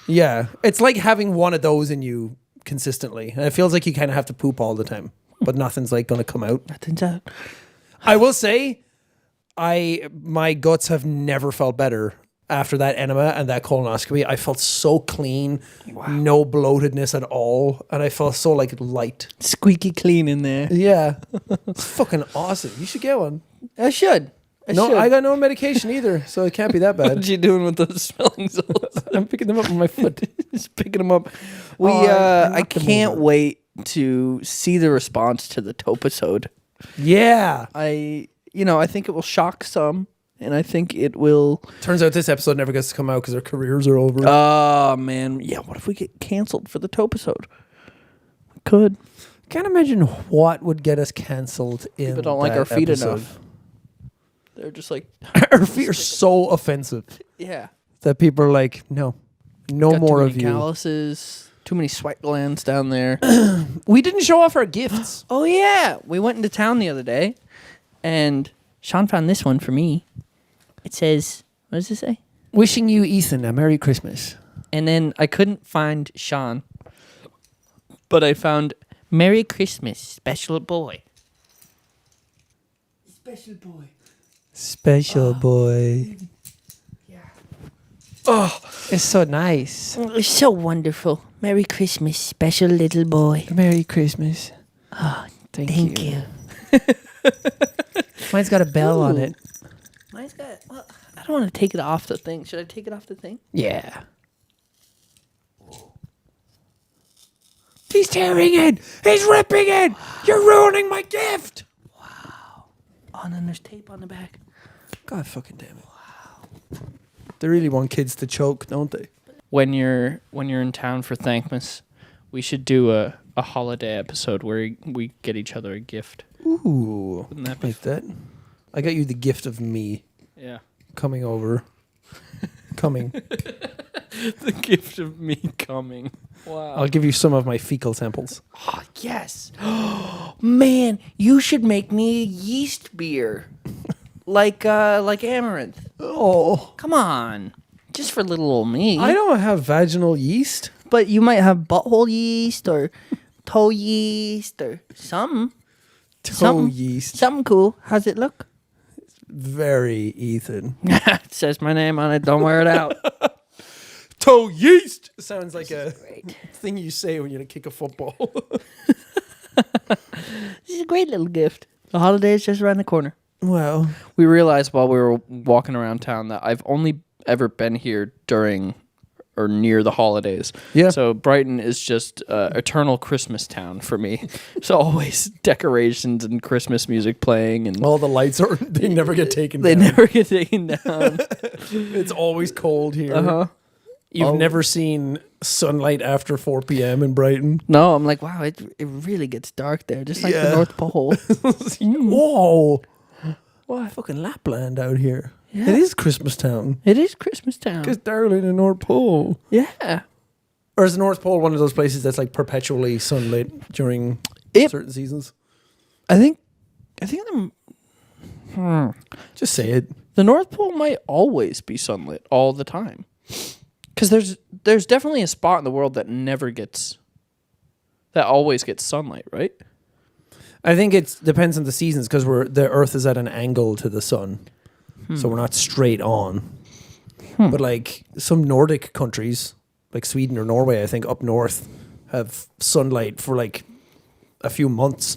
Yeah, it's like having one of those in you consistently, and it feels like you kind of have to poop all the time, but nothing's like going to come out. Nothing's out. I will say, my guts have never felt better after that enema and that colonoscopy. I felt so clean, no bloatedness at all, and I felt so like light. Squeaky clean in there. Yeah, it's fucking awesome. You should get one. I should. I got no medication either, so it can't be that What are bad. you doing with those smelling salts? I'm picking them up with my foot. Just picking them up. I I knocked them can't over. wait to see the response to the Topisode. Yeah. I think it will shock some, and I think it will. Turns out this episode never gets to come out because our careers are over. Oh man, yeah. What if we get canceled for the Topisode? We could. Can't imagine what would get us cancelled in People don't like that our feet episode. enough. They're just like, Our feet are so offensive yeah. that people are like, no Got more too of many you. calluses, too many sweat glands down there. We didn't show off our gifts. Oh yeah, we went into town the other day, and Sean found this one for me. It says, what does it say? Wishing you, Ethan, a Merry Christmas. And then I couldn't find Sean, but I found Merry Christmas, special boy. Special boy. Special boy. Yeah. Oh, it's so nice. It's so wonderful. Merry Christmas, special little boy. Merry Christmas. Oh, Thank you. you. Mine's got a bell on it. Mine's got. Well, I don't want to take it off the thing. Should I take it off the thing? Yeah. He's tearing it. He's ripping it. You're ruining my gift. Oh, and then there's tape on the back. God fucking damn it. Wow. They really want kids to choke, don't they? When you're in town for Thankmas, we should do a holiday episode where we get each other a gift. Ooh. Wouldn't that be Like that. I got you the gift of me Yeah. coming over. Coming. The gift of me coming. Wow. I'll give you some of my fecal samples. Oh, yes. Man, you should make me a yeast beer. like Amaranth. Oh. Come on. Just for little old me. I don't have vaginal yeast. But you might have butthole yeast or toe yeast or something. Toe Something. yeast. Something cool. How's it look? Very Ethan. It says my name on it. Don't wear it out. Toe yeast sounds like a Great. thing you say when you kick a football. This is a great little gift. The holiday's just around the corner. Well, We realized while we were walking around town that I've only ever been here during or near the holidays. Yeah. So Brighton is just eternal Christmas town for me. So always decorations and Christmas music playing, and all the lights are, they never get taken they down. never get taken down. It's always cold here. Uh-huh. You've never seen sunlight after 4 p.m. in Brighton. No, I'm like, wow, it really gets dark there, just like Yeah. the North Pole. Whoa. What? Fucking Lapland out here. Yeah. It is Christmas town. It is Christmas town. Because darling the North Pole. Yeah. Or is the North Pole one of those places that's like perpetually sunlit during It- certain seasons? I think Just say it. the North Pole might always be sunlit all the time. Because there's definitely a spot in the world that always gets sunlight, right? I think it depends on the seasons because the Earth is at an angle to the sun. So we're not straight on. But like some Nordic countries, like Sweden or Norway, I think up north, have sunlight for like a few months.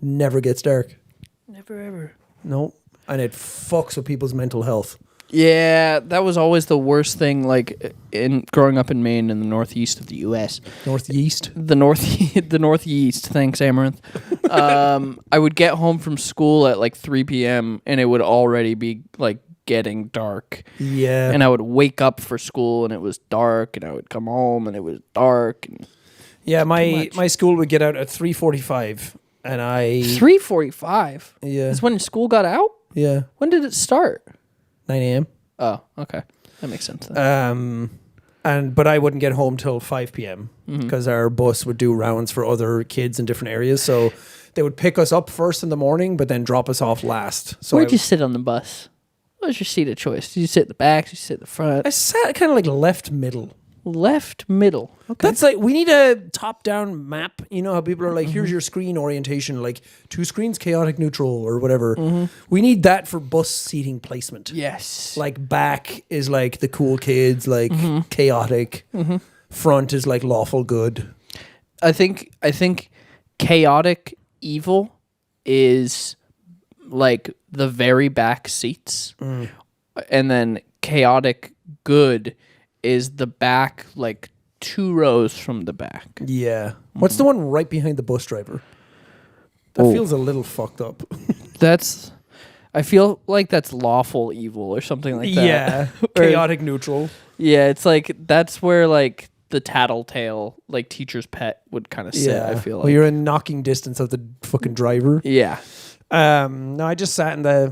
Never gets dark. Never ever. No. And it fucks with people's mental health. Yeah, that was always the worst thing. Like in growing up in Maine, in the northeast of the U.S., Northeast. the northeast. Thanks, Amaranth. I would get home from school at like 3 p.m. and it would already be like getting dark. Yeah. And I would wake up for school and it was dark, and I would come home and it was dark. And Yeah, my school would get out at 3:45, and 3:45. Yeah. Is when school got out. Yeah, When did it start? 9 a.m. Oh, okay, that makes sense. Then. But I wouldn't get home till 5 p.m. Mm-hmm. because our bus would do rounds for other kids in different areas. So they would pick us up first in the morning, but then drop us off last. So Where'd you sit on the bus? What was your seat of choice? Did you sit in the back? Did you sit in the front? I sat kind of like left middle. Left middle. Okay. That's like, we need a top-down map. You know how people are like, here's your screen orientation, like 2 screens, chaotic, neutral, or whatever. We need that for bus seating placement. Yes. Like back is like the cool kids, like chaotic. Front is like lawful good. I think chaotic evil is like the very back seats, and then chaotic good is the back, like 2 rows from the back. Yeah. What's the one right behind the bus driver? That feels a little fucked up. I feel like that's lawful evil or something like that. Yeah. Chaotic neutral. Yeah, it's like that's where like the tattletale, like teacher's pet would kind of sit. I feel like. Well, you're in knocking distance of the fucking driver. Yeah. No, I just sat I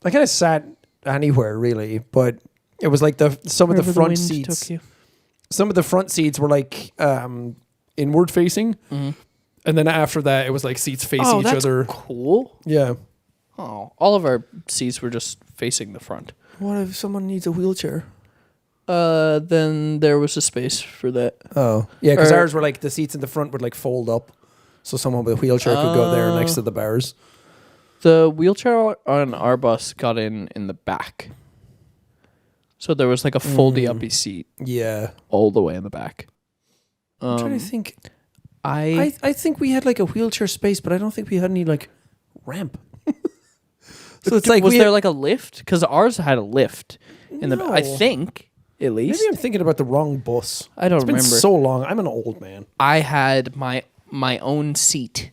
kind of sat anywhere really, but it was like some of the front seats. Some of the front seats were like inward facing, and then after that, it was like seats facing each other. Cool. Yeah. Oh, all of our seats were just facing the front. What if someone needs a wheelchair? Then there was a space for that. Oh, yeah, because ours were like the seats in the front would like fold up, so someone with a wheelchair could go there next to the bars. The wheelchair on our bus got in the back. So there was like a foldy-uppy seat. Yeah. All the way in the back. I'm trying to think. I think we had like a wheelchair space, but I don't think we had any like ramp. So it's like, was there like a lift? Because ours had a lift in the. No. I think at least. Maybe I'm thinking about the wrong bus. I don't remember. It's been so long. I'm an old man. I had my own seat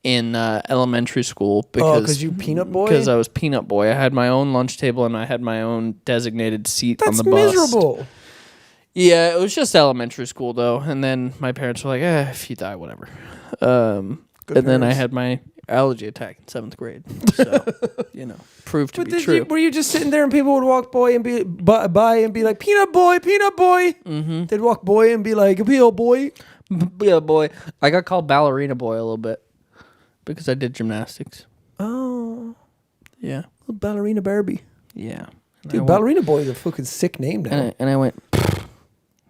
in elementary school because you peanut boy. Because I was peanut boy. I had my own lunch table and I had my own designated seat on the bus. That's miserable. Yeah, it was just elementary school though, and then my parents were like, if you die, whatever." Then I had my allergy attack in 7th grade, so proved to be true. Were you just sitting there and people would walk by and be like, peanut boy, peanut boy? Mm-hmm. They'd walk by and be like, peanut boy. Yeah, boy. I got called ballerina boy a little bit because I did gymnastics. Oh, yeah, ballerina Barbie. Yeah, dude, ballerina boy is a fucking sick name now. And I went,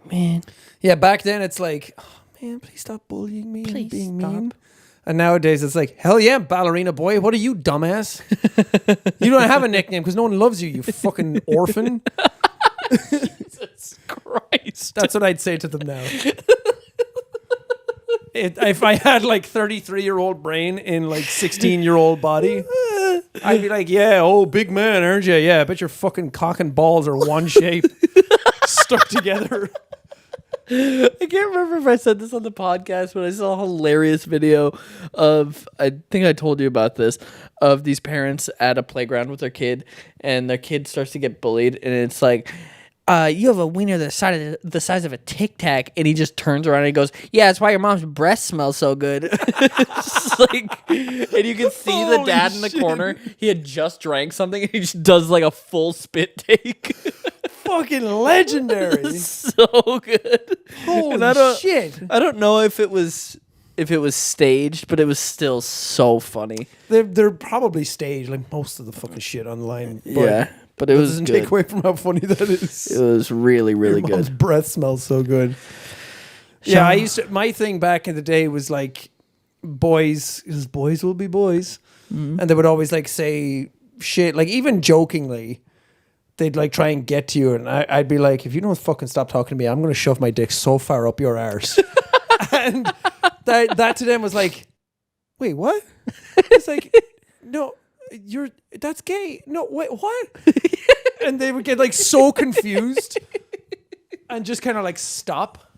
man. Yeah, back then it's like, oh man, please stop bullying me and being mean. And nowadays it's like, hell yeah, ballerina boy. What are you, dumbass? You don't have a nickname because no one loves you, you fucking orphan. Jesus Christ. That's what I'd say to them now. If I had like 33-year-old brain in like 16-year-old body, I'd be like, yeah, big man, aren't you? Yeah, I bet your fucking cock and balls are one shape stuck together. I can't remember if I said this on the podcast, but I saw a hilarious video of, I think I told you about this, of these parents at a playground with their kid, and their kid starts to get bullied, and it's like, you have a wiener the size of a Tic Tac, and he just turns around and he goes, yeah, that's why your mom's breath smells so good. It's like, and you can see the dad in the corner. He had just drank something, and he just does like a full spit take. Fucking legendary. So good. Holy shit. I don't know if it was staged, but it was still so funny. They're probably staged, like most of the fucking shit online. But it was doesn't good. take away from how funny that is. It was really, really Your mom's good. breath smells so good. Yeah, my thing back in the day was like boys, because boys will be boys. Mm-hmm. And they would always like say shit, like even jokingly, they'd like try and get to you. And I'd be like, if you don't fucking stop talking to me, I'm going to shove my dick so far up your arse. And that to them was like, wait, what? It's like, no, that's gay. No, wait, what? And they would get like so confused and just kind of like stop.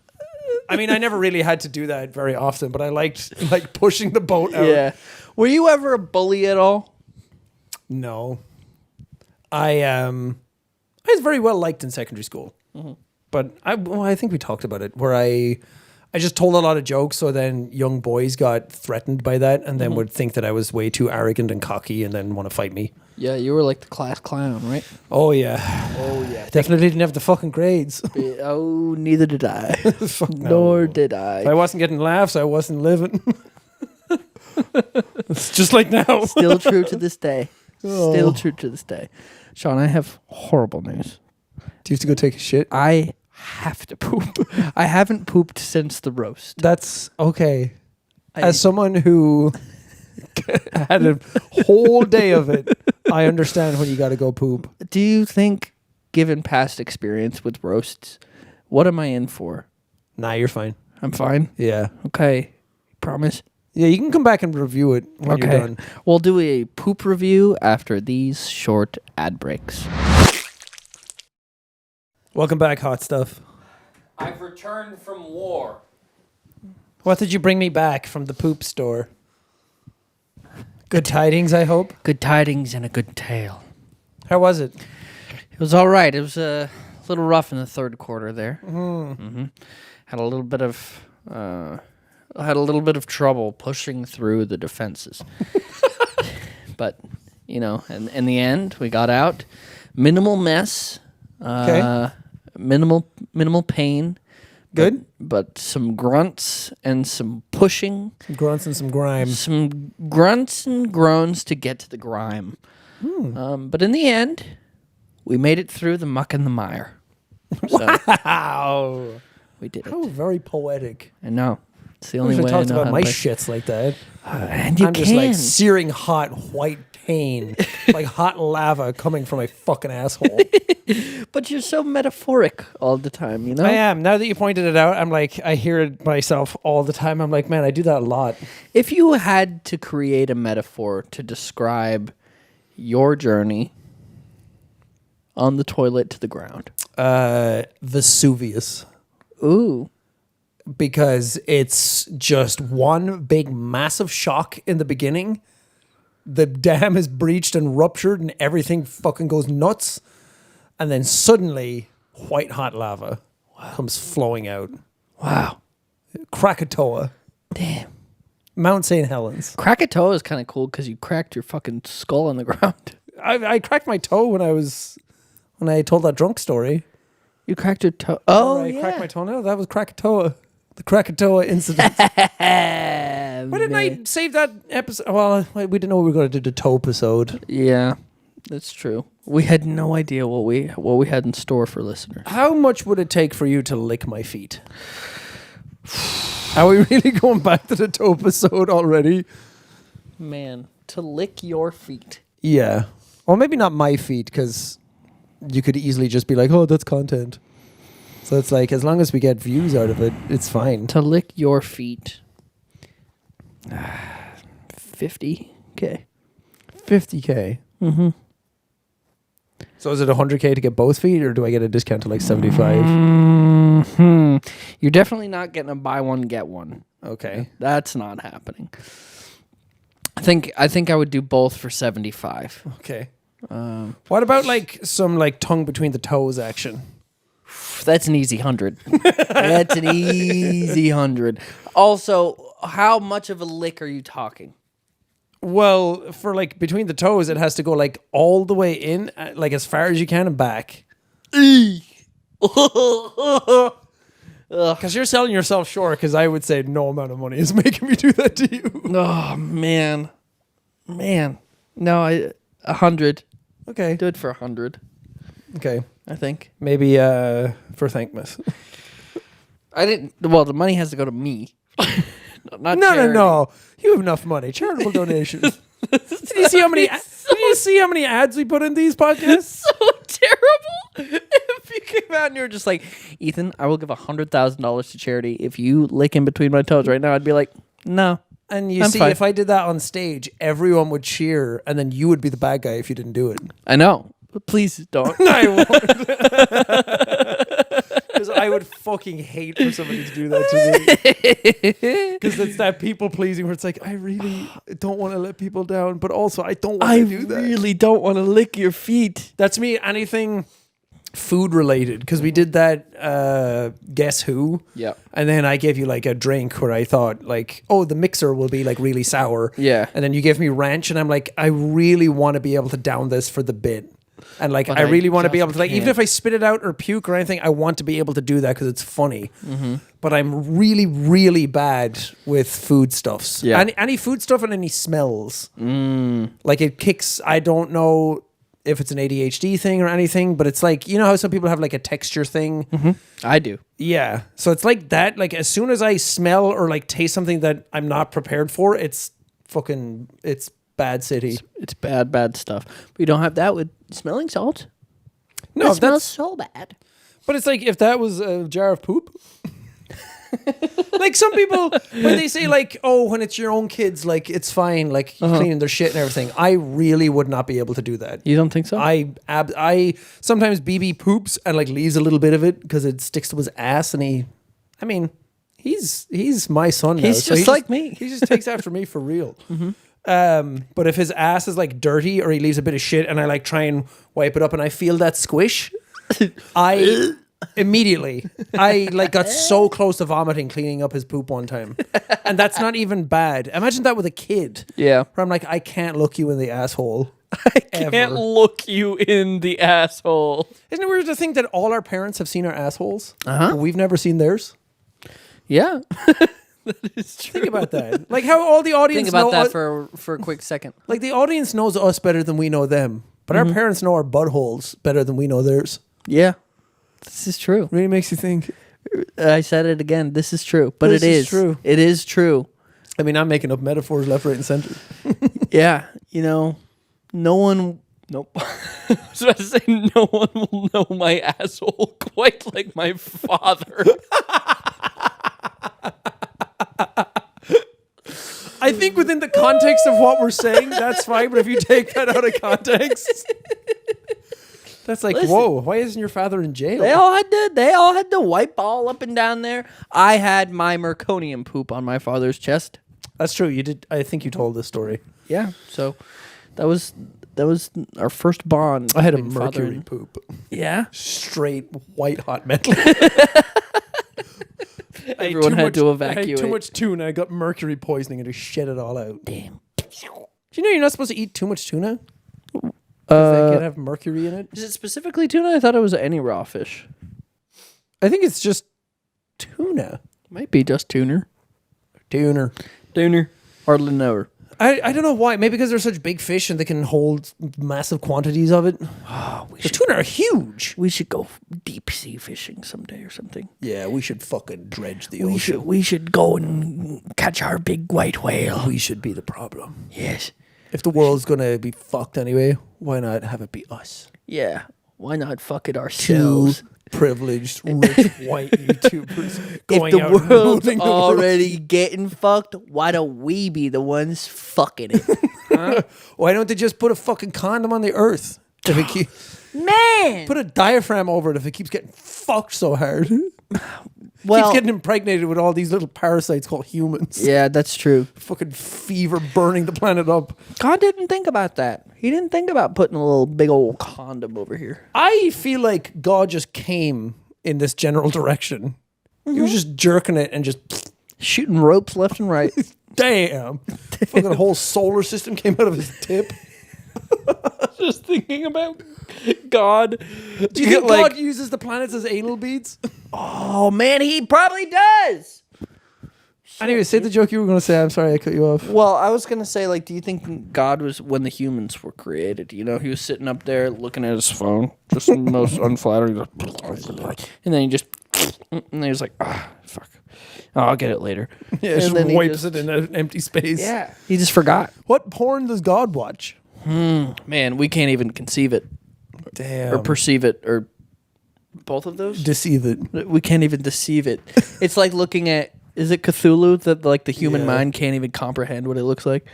I mean, I never really had to do that very often, but I liked like pushing the boat out. Yeah. Were you ever a bully at all? No. I was very well liked in secondary school. But I think we talked about it, where I just told a lot of jokes, so then young boys got threatened by that and then would think that I was way too arrogant and cocky and then want to fight me. Yeah, you were like the class clown, right? Oh, yeah. Definitely didn't have the fucking grades. Oh, neither did I. Fuck no. Nor did If I I. wasn't getting laughs, I wasn't living. It's just like now. Still true to this day. Oh. Still true to this day. Sean, I have horrible news. Do you have to go take a shit? I have to poop. I haven't pooped since the roast. That's okay. As someone who had a whole day of it, I understand when you got to go poop. Do you think, given past experience with roasts, what am I in for? Nah, you're fine. I'm fine. Yeah. Okay. Promise. Yeah, you can come back and review it when you're done. We'll do a poop review after these short ad breaks. Welcome back, hot stuff. I've returned from war. What did you bring me back from the poop store? Good tidings, I hope. Good tidings and a good tale. How was it? It was all right. It was a little rough in the third quarter there. Had a little bit of trouble pushing through the defenses. But, you know, in the end, we got out. Minimal mess. Okay. Minimal pain. Good? But some grunts and some pushing. Some grunts and some grime. Some grunts and groans to get to the grime. But in the end, we made it through the muck and the mire. So Wow. we did it. How very poetic. I know. It's the I only wish I way talked I know about how my to shits like that. And you I'm can. just like searing hot white pain, like hot lava coming from my fucking asshole. But you're so metaphoric all the time, you know? I am. Now that you pointed it out, I'm like, I hear it myself all the time. I'm like, man, I do that a lot. If you had to create a metaphor to describe your journey on the toilet to the ground. Vesuvius. Ooh. Because it's just one big massive shock in the beginning. The dam is breached and ruptured and everything fucking goes nuts. And then suddenly, white hot lava comes flowing out. Wow. Krakatoa. Damn. Mount St. Helens. Krakatoa is kind of cool because you cracked your fucking skull on the ground. I cracked my toe when I told that drunk story. You cracked your toe. Oh, I yeah. cracked my toenail. That was Krakatoa. The Krakatoa incident. Why didn't I save that episode? Well, we didn't know we were going to do the toe episode. Yeah, that's true. We had no idea what we had in store for listeners. How much would it take for you to lick my feet? Are we really going back to the toe episode already? Man, to lick your feet. Yeah. Well, maybe not my feet, because you could easily just be like, oh, that's content. So it's like, as long as we get views out of it, it's fine. To lick your feet. 50K. 50K. Mm-hmm. So is it 100K to get both feet, or do I get a discount to like 75? You're definitely not getting a buy one, get one. Okay. That's not happening. I think I would do both for 75. Okay. What about like some like tongue between the toes action? That's an easy 100. That's an easy 100. Also, how much of a lick are you talking? Well, for like between the toes, it has to go like all the way in, like as far as you can and back. Because you're selling yourself short, because I would say no amount of money is making me do that to you. Oh, man. No, 100. Okay. Do it for 100, Okay. I think. Maybe for Thankmas. Well, the money has to go to me. Not No. charity. You have enough money. Charitable donations. Did you see how many? Did you see how many ads we put in these podcasts? So terrible. If you came out and you were just like, Ethan, I will give $100,000 to charity if you lick in between my toes right now. I'd be like, no. And you I'm see, fine. if I did that on stage, everyone would cheer, and then you would be the bad guy if you didn't do it. I know. But please don't. I won't. Because I would fucking hate for somebody to do that to me. Because it's that people pleasing where it's like, I really don't want to let people down, but also I don't want to do that. I really don't want to lick your feet. That's me. Anything food related, because we did that Guess Who. Yeah. And then I gave you like a drink where I thought like, oh, the mixer will be like really sour. Yeah. And then you gave me ranch, and I'm like, I really want to be able to down this for the bit. And like, But I I really want to be just able to, like, even can't. if I spit it out or puke or anything, I want to be able to do that because it's funny. But I'm really, really bad with foodstuffs. Yeah. Any food stuff and any smells. Like it kicks, I don't know if it's an ADHD thing or anything, but it's like, you know how some people have like a texture thing? I do. Yeah. So it's like that. Like as soon as I smell or like taste something that I'm not prepared for, it's bad city. It's bad stuff. But you don't have that with smelling salt. No, It smells that's, so bad. but it's like if that was a jar of poop. Like some people, when they say like, oh, when it's your own kids, like it's fine, like cleaning their shit and everything. I really would not be able to do that. You don't think so? I sometimes BB poops and like leaves a little bit of it because it sticks to his ass, and he's my son now. He's so just like me. He just takes after me for real. But if his ass is like dirty or he leaves a bit of shit and I like try and wipe it up and I feel that squish, I immediately like got so close to vomiting cleaning up his poop one time. And that's not even bad. Imagine that with a kid. Yeah. Where I'm like, I can't look you in the asshole. I can't look you in the asshole. Isn't it weird to think that all our parents have seen our assholes? Uh-huh. But we've never seen theirs? Yeah. That is true. Think about that. Like how all the audience Think about know that for a quick second. like the audience knows us better than we know them. But our parents know our buttholes better than we know theirs. Yeah. This is true. Really makes you think. I said it again. This is true. But This it is is true. It is true. I mean, I'm making up metaphors left, right, and center. Yeah. You know, no one. Nope. I was about to say no one will know my asshole quite like my father. I think within the context of what we're saying, that's fine. But if you take that out of context, that's like, Listen. whoa, why isn't your father in jail? They all had to wipe all up and down there. I had my meconium poop on my father's chest. That's true. You did. I think you told this story. Yeah. So that was our first bond. I had a between father mercury and- poop. Yeah. Straight white hot metal. Everyone had to evacuate. I had too much tuna. I got mercury poisoning and just shed it all out. Damn. Do you know you're not supposed to eat too much tuna? That can have mercury in it. Is it specifically tuna? I thought it was any raw fish. I think it's just tuna. Might be just tuner. Tuner. Tuner. Hardly know her. I don't know why. Maybe because they're such big fish and they can hold massive quantities of it. The tuna are huge. We should go deep sea fishing someday or something. Yeah, we should fucking dredge the ocean. We should go and catch our big white whale. We should be the problem. Yes. If the world's gonna be fucked anyway, why not have it be us? Yeah. Why not fuck it Two ourselves? privileged, rich, white YouTubers If going the out and world's ruling the world. already getting fucked, why don't we be the ones fucking it? Why don't they just put a fucking condom on the earth? If it Man! put a diaphragm over it if it keeps getting fucked so hard. Well, keeps getting impregnated with all these little parasites called humans. yeah, that's true. Fucking fever burning the planet up. God didn't think about that. He didn't think about putting a little big old condom over here. I feel like God just came in this general direction. He was just jerking it and just Shooting ropes left and right. damn. Fucking whole solar system came out of his tip. Just thinking about God. Do you think God uses the planets as anal beads? Oh man, he probably does. Anyway, say the joke you were going to say. I'm sorry I cut you off. Well, I was gonna say, like, do you think God was when the humans were created? You know, he was sitting up there looking at his phone, just most unflattering, and then he just, and then he was like, fuck, I'll get it later. Yeah, And just then he wipes it in an empty space. Yeah, he just forgot. What porn does God watch? Man, we can't even conceive it Damn. or perceive it or both of those. Deceive it. We can't even deceive it. It's like looking at. Is it Cthulhu that like the human Yeah. mind can't even comprehend what it looks like?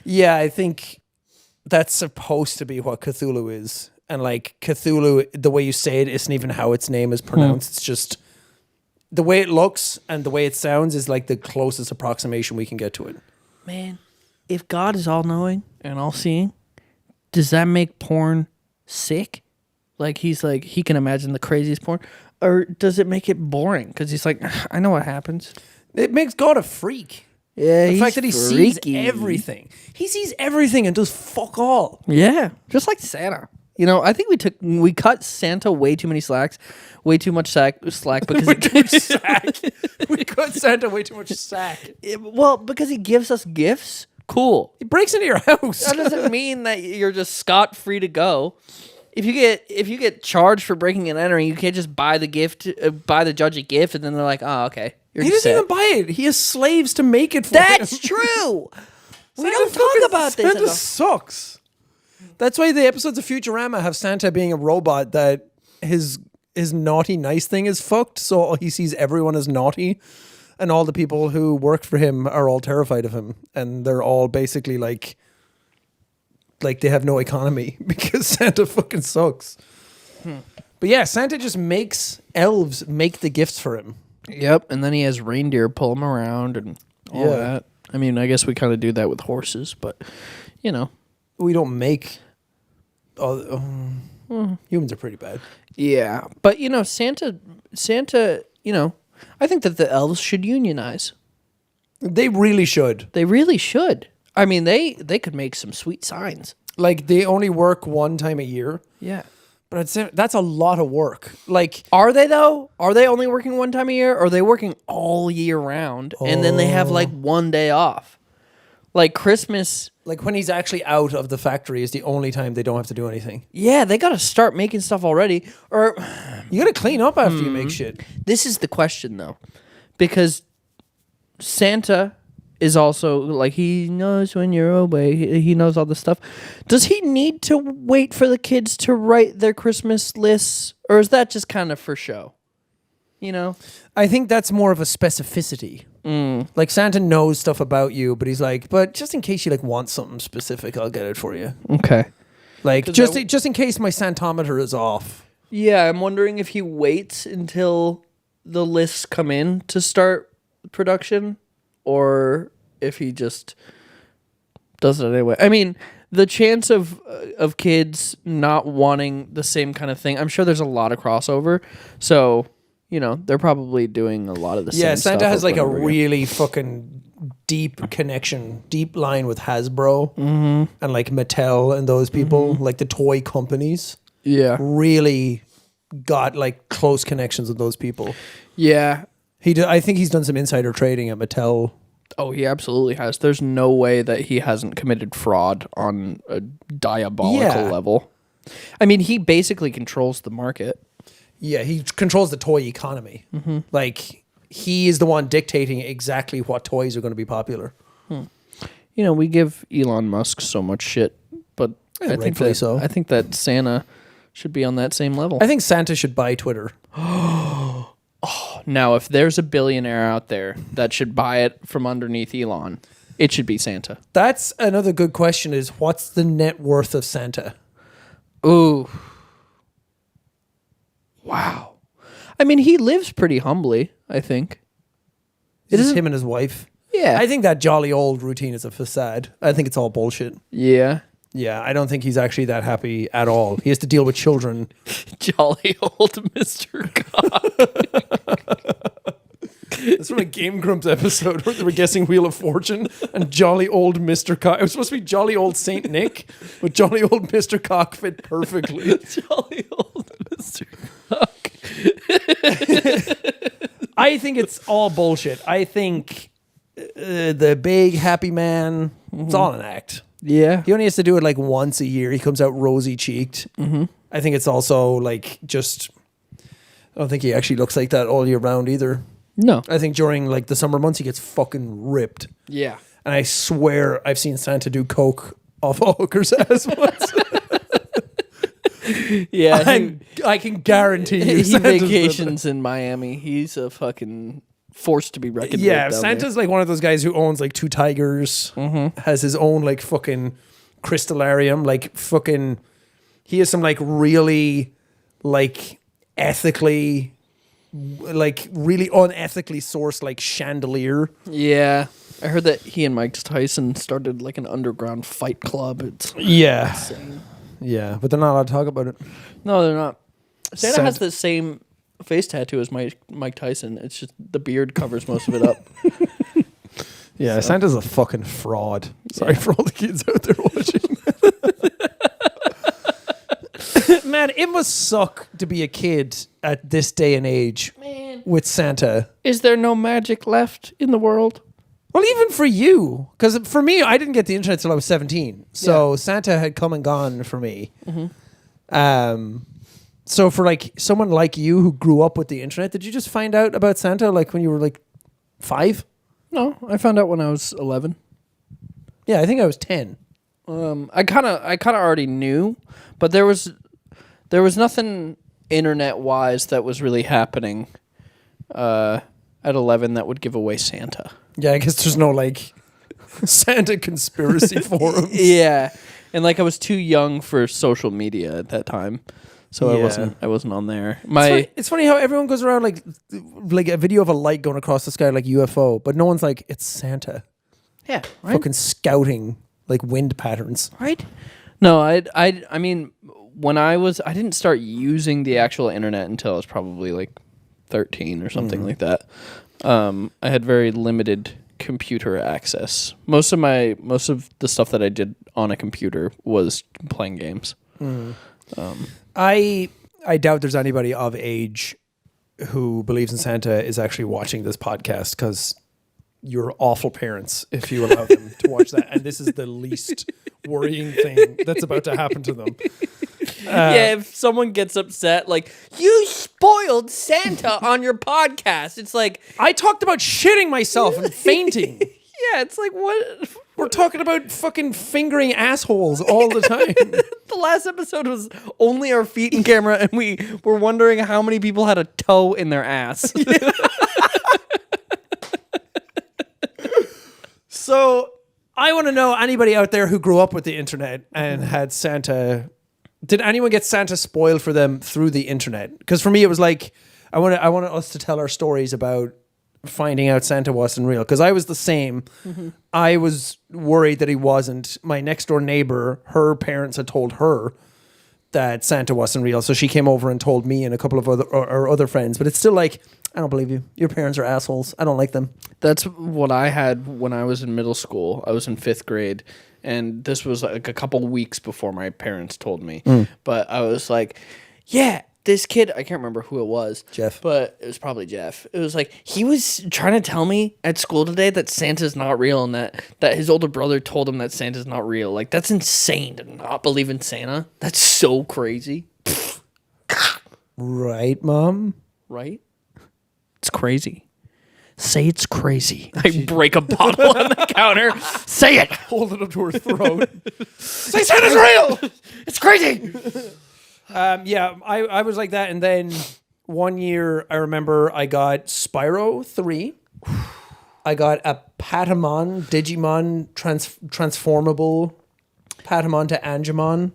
Yeah, I think that's supposed to be what Cthulhu is. And like Cthulhu, the way you say it isn't even how its name is pronounced. It's just the way it looks and the way it sounds is like the closest approximation we can get to it. Man, if God is all-knowing and all-seeing, does that make porn sick? Like, he's like, he can imagine the craziest porn? Or does it make it boring? Because he's like, I know what happens. It makes God a freak. Yeah, The fact that he sees everything. He sees everything and does fuck all. Yeah, just like Santa. You know, I think we cut Santa way too many slacks, way too much slack because We cut Santa way too much sack. because he gives us gifts. Cool. He breaks into your house. That doesn't mean that you're just scot free to go. If you get charged for breaking and entering, you can't just buy the judge a gift, and then they're like, oh, okay. He doesn't even buy it. He has slaves to make it for That's him. true. We Santa don't talk about this Santa enough. sucks. That's why the episodes of Futurama have Santa being a robot that his naughty nice thing is fucked, so he sees everyone as naughty, and all the people who work for him are all terrified of him, and they're all basically like they have no economy because Santa fucking sucks. But yeah, Santa just makes elves make the gifts for him. Yep, and then he has reindeer pull him around and all that. I mean, I guess we kind of do that with horses, but, you know. We don't make... humans are pretty bad. Yeah, but, you know, Santa, you know, I think that the elves should unionize. They really should. They really should. I mean, they could make some sweet signs. Like, they only work one time a year. Yeah. But I'd say that's a lot of work. Like, Are they, though? Are they only working one time a year? Or are they working all year round? And then they have, like, one day off? Like, Christmas... like when he's actually out of the factory is the only time they don't have to do anything. Yeah, they got to start making stuff already. Or You got to clean up after you make shit. this is the question, though. Because Santa is also, like, he knows when you're away. He knows all this stuff. Does he need to wait for the kids to write their Christmas lists? Or is that just kind of for show? You know? I think that's more of a specificity. Like Santa knows stuff about you, but he's like, but just in case you like want something specific, I'll get it for you. Okay. Like just in case my Santometer is off. Yeah, I'm wondering if he waits until the lists come in to start production, or if he just does it anyway. I mean, the chance of kids not wanting the same kind of thing, I'm sure there's a lot of crossover. So, you know, they're probably doing a lot of the same stuff. Yeah, Santa has like a over and over again. really fucking deep connection, deep line with Hasbro and like Mattel and those people, like the toy companies. Yeah. Really got like close connections with those people. Yeah. I think he's done some insider trading at Mattel. Oh, he absolutely has. There's no way that he hasn't committed fraud on a diabolical level. I mean, he basically controls the market. Yeah, he controls the toy economy. Like, he is the one dictating exactly what toys are going to be popular. You know, we give Elon Musk so much shit, but I think that Santa should be on that same level. I think Santa should buy Twitter. Now, if there's a billionaire out there that should buy it from underneath Elon, it should be Santa. That's another good question is, what's the net worth of Santa? Ooh. Wow. I mean, he lives pretty humbly, I think. It is him and his wife. Yeah. I think that jolly old routine is a facade. I think it's all bullshit. Yeah. Yeah, I don't think he's actually that happy at all. He has to deal with children. Jolly old Mr. Cock. It's from a Game Grumps episode where they were guessing Wheel of Fortune and jolly old Mr. Cock. It was supposed to be jolly old Saint Nick, but jolly old Mr. Cock fit perfectly. Jolly old Mr. Cock. I think it's all bullshit. I think the big happy man, it's all an act. Yeah. He only has to do it like once a year. He comes out rosy cheeked. I think it's also like just, I don't think he actually looks like that all year round either. No. I think during like the summer months, he gets fucking ripped. Yeah. And I swear I've seen Santa do coke off a hooker's ass once. Yeah. I can guarantee you He Santa's vacations in Miami. He's a fucking force to be reckoned with. Yeah, down Santa's like one of those guys who owns like 2 tigers, has his own like fucking crystallarium, like fucking, he has some like really like ethically like really unethically sourced like chandelier. Yeah. I heard that he and Mike Tyson started like an underground fight club. It's Yeah. insane. Yeah, but they're not allowed to talk about it. No, they're not. Santa Sad. has the same face tattoo as Mike Tyson. It's just the beard covers most of it up. Yeah, Santa's a fucking fraud. Sorry for all the kids out there watching. Man, it must suck to be a kid at this day and age with Santa. Is there no magic left in the world? Well, even for you, because for me, I didn't get the internet till I was 17. So Santa had come and gone for me. So for like someone like you who grew up with the internet, did you just find out about Santa like when you were like 5? No, I found out when I was 11. Yeah, I think I was 10. I kind of already knew, but there was nothing internet wise that was really happening at 11 that would give away Santa. Yeah, I guess there's no like Santa conspiracy forums. Yeah, and like I was too young for social media at that time, so Yeah. I wasn't on there. It's funny how everyone goes around like a video of a light going across the sky like UFO, but no one's like, it's Santa. Yeah, right. Fucking scouting like wind patterns. Right? No, I mean, when I didn't start using the actual internet until I was probably like 13 or something like that. I had very limited computer access. Most of the stuff that I did on a computer was playing games. I doubt there's anybody of age who believes in Santa is actually watching this podcast because you're awful parents if you allow them to watch that. And this is the least worrying thing that's about to happen to them. Yeah, if someone gets upset, like, you spoiled Santa on your podcast, it's like, I talked about shitting myself and fainting. yeah, it's like, what? We're talking about fucking fingering assholes all the time. The last episode was only our feet in camera, and we were wondering how many people had a toe in their ass. So I want to know anybody out there who grew up with the internet and had Santa. Did anyone get Santa spoiled for them through the internet? Because for me, it was like I wanted us to tell our stories about finding out Santa wasn't real. Because I was the same. I was worried that he wasn't. My next door neighbor, her parents had told her that Santa wasn't real, so she came over and told me and a couple of other friends. But it's still like, I don't believe you. Your parents are assholes. I don't like them. That's what I had when I was in middle school. I was in 5th grade, and this was like a couple weeks before my parents told me. But I was like, yeah, this kid, I can't remember who it was. Jeff. But it was probably Jeff. It was like, he was trying to tell me at school today that Santa's not real and that his older brother told him that Santa's not real. Like, that's insane to not believe in Santa. That's so crazy. Right, Mom? Right? It's crazy. Say it's crazy. I break a bottle on the counter. Say it. Hold it up to her throat. Say Santa's real. It's crazy. Yeah, I was like that. And then one year, I remember I got Spyro 3. I got a Patamon, Digimon, transformable Patamon to Angemon.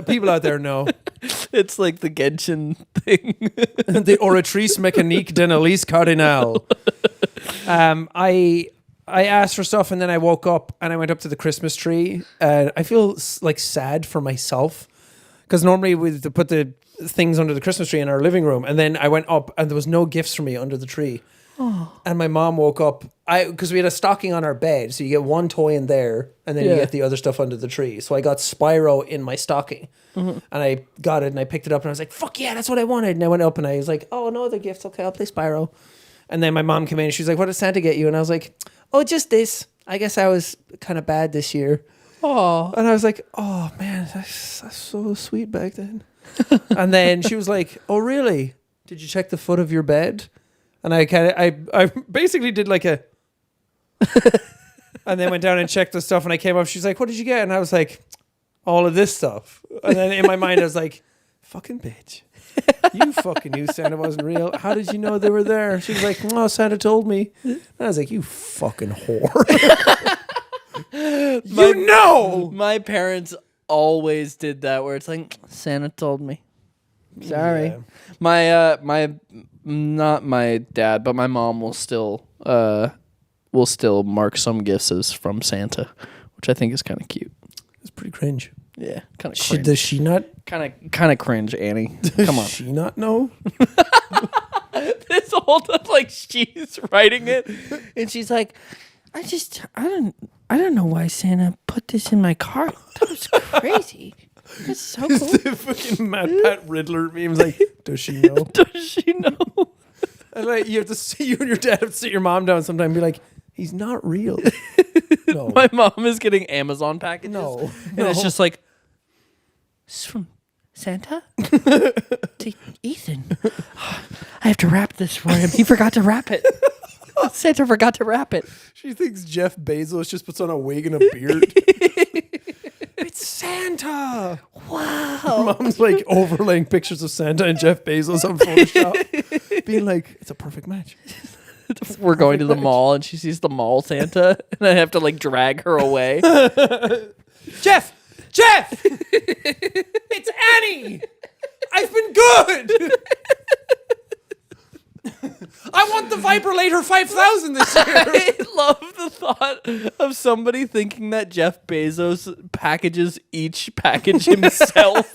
People out there know. It's like the Genshin thing. The Oratrice Mécanique d'Annalise Cardinal. I asked for stuff and then I woke up and I went up to the Christmas tree. And I feel like sad for myself because normally we put the things under the Christmas tree in our living room. And then I went up and there was no gifts for me under the tree. Oh. And my mom woke up because we had a stocking on our bed. So you get one toy in there and then you get the other stuff under the tree. So I got Spyro in my stocking and I got it and I picked it up and I was like, fuck yeah, that's what I wanted. And I went up and I was like, oh, no other gifts. Okay, I'll play Spyro. And then my mom came in and she was like, what did Santa get you? And I was like, oh, just this. I guess I was kind of bad this year. Oh. And I was like, oh man, that's so sweet back then. And then she was like, oh really? Did you check the foot of your bed? And I basically did like a, and then went down and checked the stuff and I came up, she's like, what did you get? And I was like, all of this stuff. And then in my mind, I was like, fucking bitch. You fucking knew Santa wasn't real. How did you know they were there? She was like, oh, Santa told me. And I was like, you fucking whore. You know. My parents always did that where it's like, Santa told me. Sorry. Yeah. My not my dad, but my mom will still mark some gifts as from Santa, which I think is kind of cute. It's pretty cringe. Yeah, kind of cringe. Does she not? Kind of cringe, Annie. Come on. Does she not know? This whole time, like she's writing it, and she's like, I don't know why Santa put this in my cart. That was crazy. That's so cool. The fucking Mad Pat Riddler memes like, does she know? Does she know? And like, you have to see you and your dad have to sit your mom down sometime and be like, he's not real. No. My mom is getting Amazon packages. No. And it's just like, It's from Santa to Ethan. I have to wrap this for him. He forgot to wrap it. Santa forgot to wrap it. She thinks Jeff Bezos just puts on a wig and a beard. It's Santa. Wow. Her mom's like overlaying pictures of Santa and Jeff Bezos on Photoshop, being like, it's a perfect match. we're going to the mall and she sees the mall Santa, and I have to like drag her away. Jeff! It's Annie! I've been good! I want the Vibrator 5000 this year! I love the thought of somebody thinking that Jeff Bezos packages each package himself.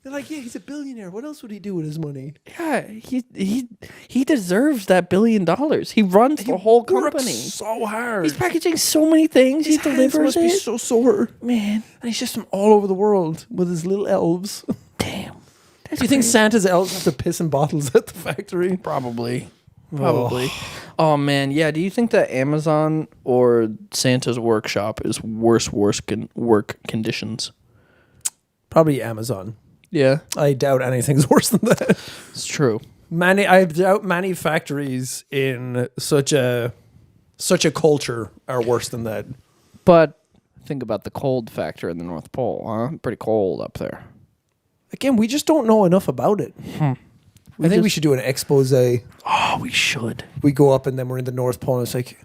They're like, yeah, he's a billionaire. What else would he do with his money? Yeah, he deserves that $1 billion. He runs the whole Works company. so hard. He's packaging so many things. His he hands delivers must be it. so sore. Man, And he's just from all over the world with his little elves. damn. Do you think Santa's elves have to piss in bottles at the factory? Probably. Oh man, yeah. Do you think that Amazon or Santa's workshop is worse work conditions? Probably Amazon. Yeah, I doubt anything's worse than that. it's true. I doubt many factories in such a culture are worse than that. But think about the cold factor in the North Pole, huh? Pretty cold up there. Again, we just don't know enough about it. I think we should do an expose. Oh, we should. We go up and then we're in the North Pole and it's like,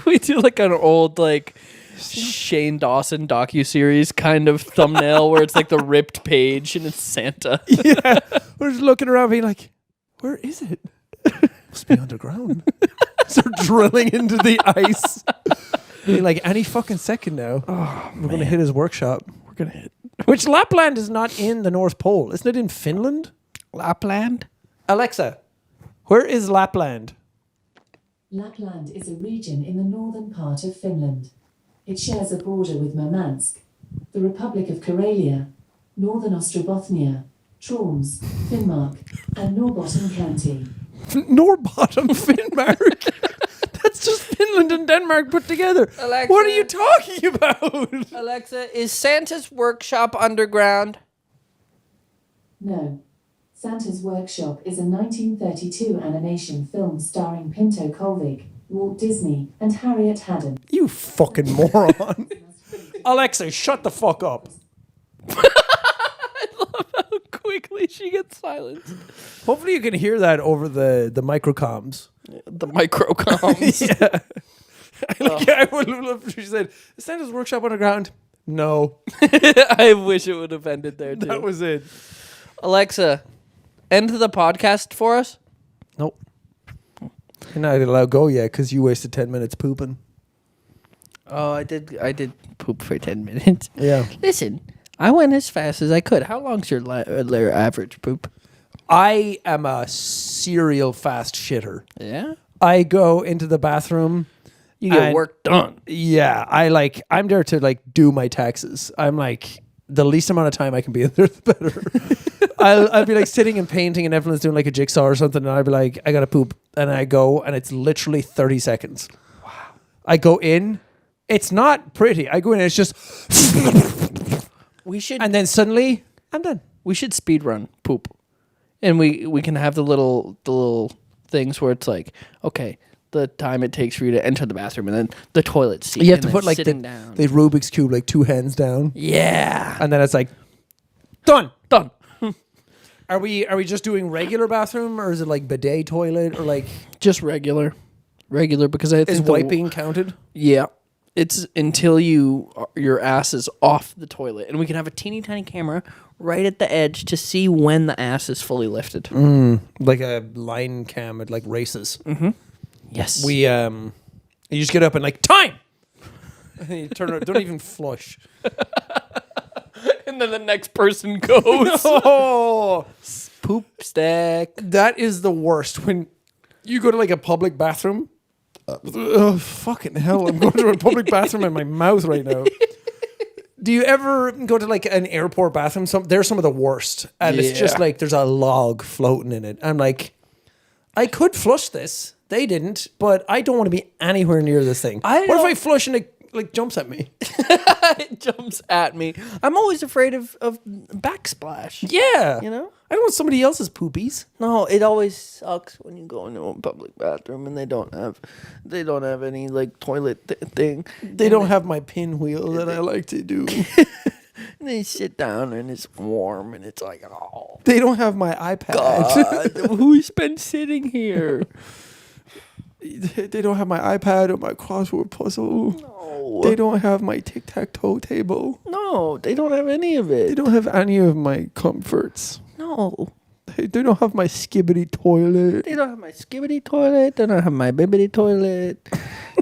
We do like an old like Shane Dawson docuseries kind of thumbnail where it's like the ripped page and it's Santa. yeah. We're just looking around being like, where is it? Must be underground. Start drilling into the ice. Being like, any fucking second now, we're going to hit his workshop. We're gonna hit Which Lapland is not in the North Pole. Isn't it in Finland? Lapland. Alexa, where is Lapland? Lapland is a region in the northern part of Finland. It shares a border with Murmansk, the Republic of Karelia, Northern Ostrobothnia, Troms, Finnmark, and Norrbotten County. Norrbotten, Finnmark. That's just Finland and Denmark put together. Alexa. What are you talking about? Alexa, is Santa's workshop underground? No. Santa's Workshop is a 1932 animation film starring Pinto Colvig, Walt Disney, and Harriet Haddon. You fucking moron. Alexa, shut the fuck up. I love how quickly she gets silenced. Hopefully you can hear that over the microcoms. The microcoms. Yeah. I would love if she said, is Santa's Workshop underground? No. I wish it would have ended there too. That was it. Alexa, end the podcast for us. Nope. You're not allowed to go yet because you wasted 10 minutes pooping. Oh, I did poop for 10 minutes. Yeah. Listen, I went as fast as I could. How long's your average poop? I am a serial fast shitter. Yeah? I go into the bathroom. You get and- work done. Yeah. I'm there to do my taxes. I'm like, the least amount of time I can be in there, the better. I'll be sitting and painting and everyone's doing a jigsaw or something and I'll be like, I gotta poop. And I go and it's literally 30 seconds. Wow. I go in. It's not pretty. I go in and it's just... We should And then suddenly, I'm done. we should speed run poop. And we can have the little things where it's like, okay, the time it takes for you to enter the bathroom and then the toilet seat. You have and to then put sitting down. the Rubik's Cube 2 hands down. Yeah. And then it's like, done. Done. Are we just doing regular bathroom or is it bidet toilet or Just regular because I think is wiping counted? Yeah. It's until your ass is off the toilet. And we can have a teeny tiny camera right at the edge to see when the ass is fully lifted. Like a line cam at like races. Yes. You just get up and like, time! And you turn around, don't even flush. And then the next person goes. Oh, poop stack. that is the worst. When you go to like a public bathroom. Oh, fucking hell. I'm going to a public bathroom in my mouth right now. Do you ever go to like an airport bathroom? They're some of the worst. And it's just like there's a log floating in it. I'm like, I could flush this. They didn't, but I don't want to be anywhere near this thing. What if I flush and it like jumps at me? It jumps at me. I'm always afraid of backsplash. Yeah. You know? I don't want somebody else's poopies. No, it always sucks when you go into a public bathroom and they don't have any like toilet thing. They don't have my pinwheel that I like to do. And they sit down and it's warm and it's like, oh They don't have my iPad. God, who's been sitting here? They don't have my iPad or my crossword puzzle. No. They don't have my tic-tac-toe table. No, they don't have any of They it. don't have any of my comforts. No. They don't have my skibbity toilet. They don't have my skibbity toilet. They don't have my bibbity toilet.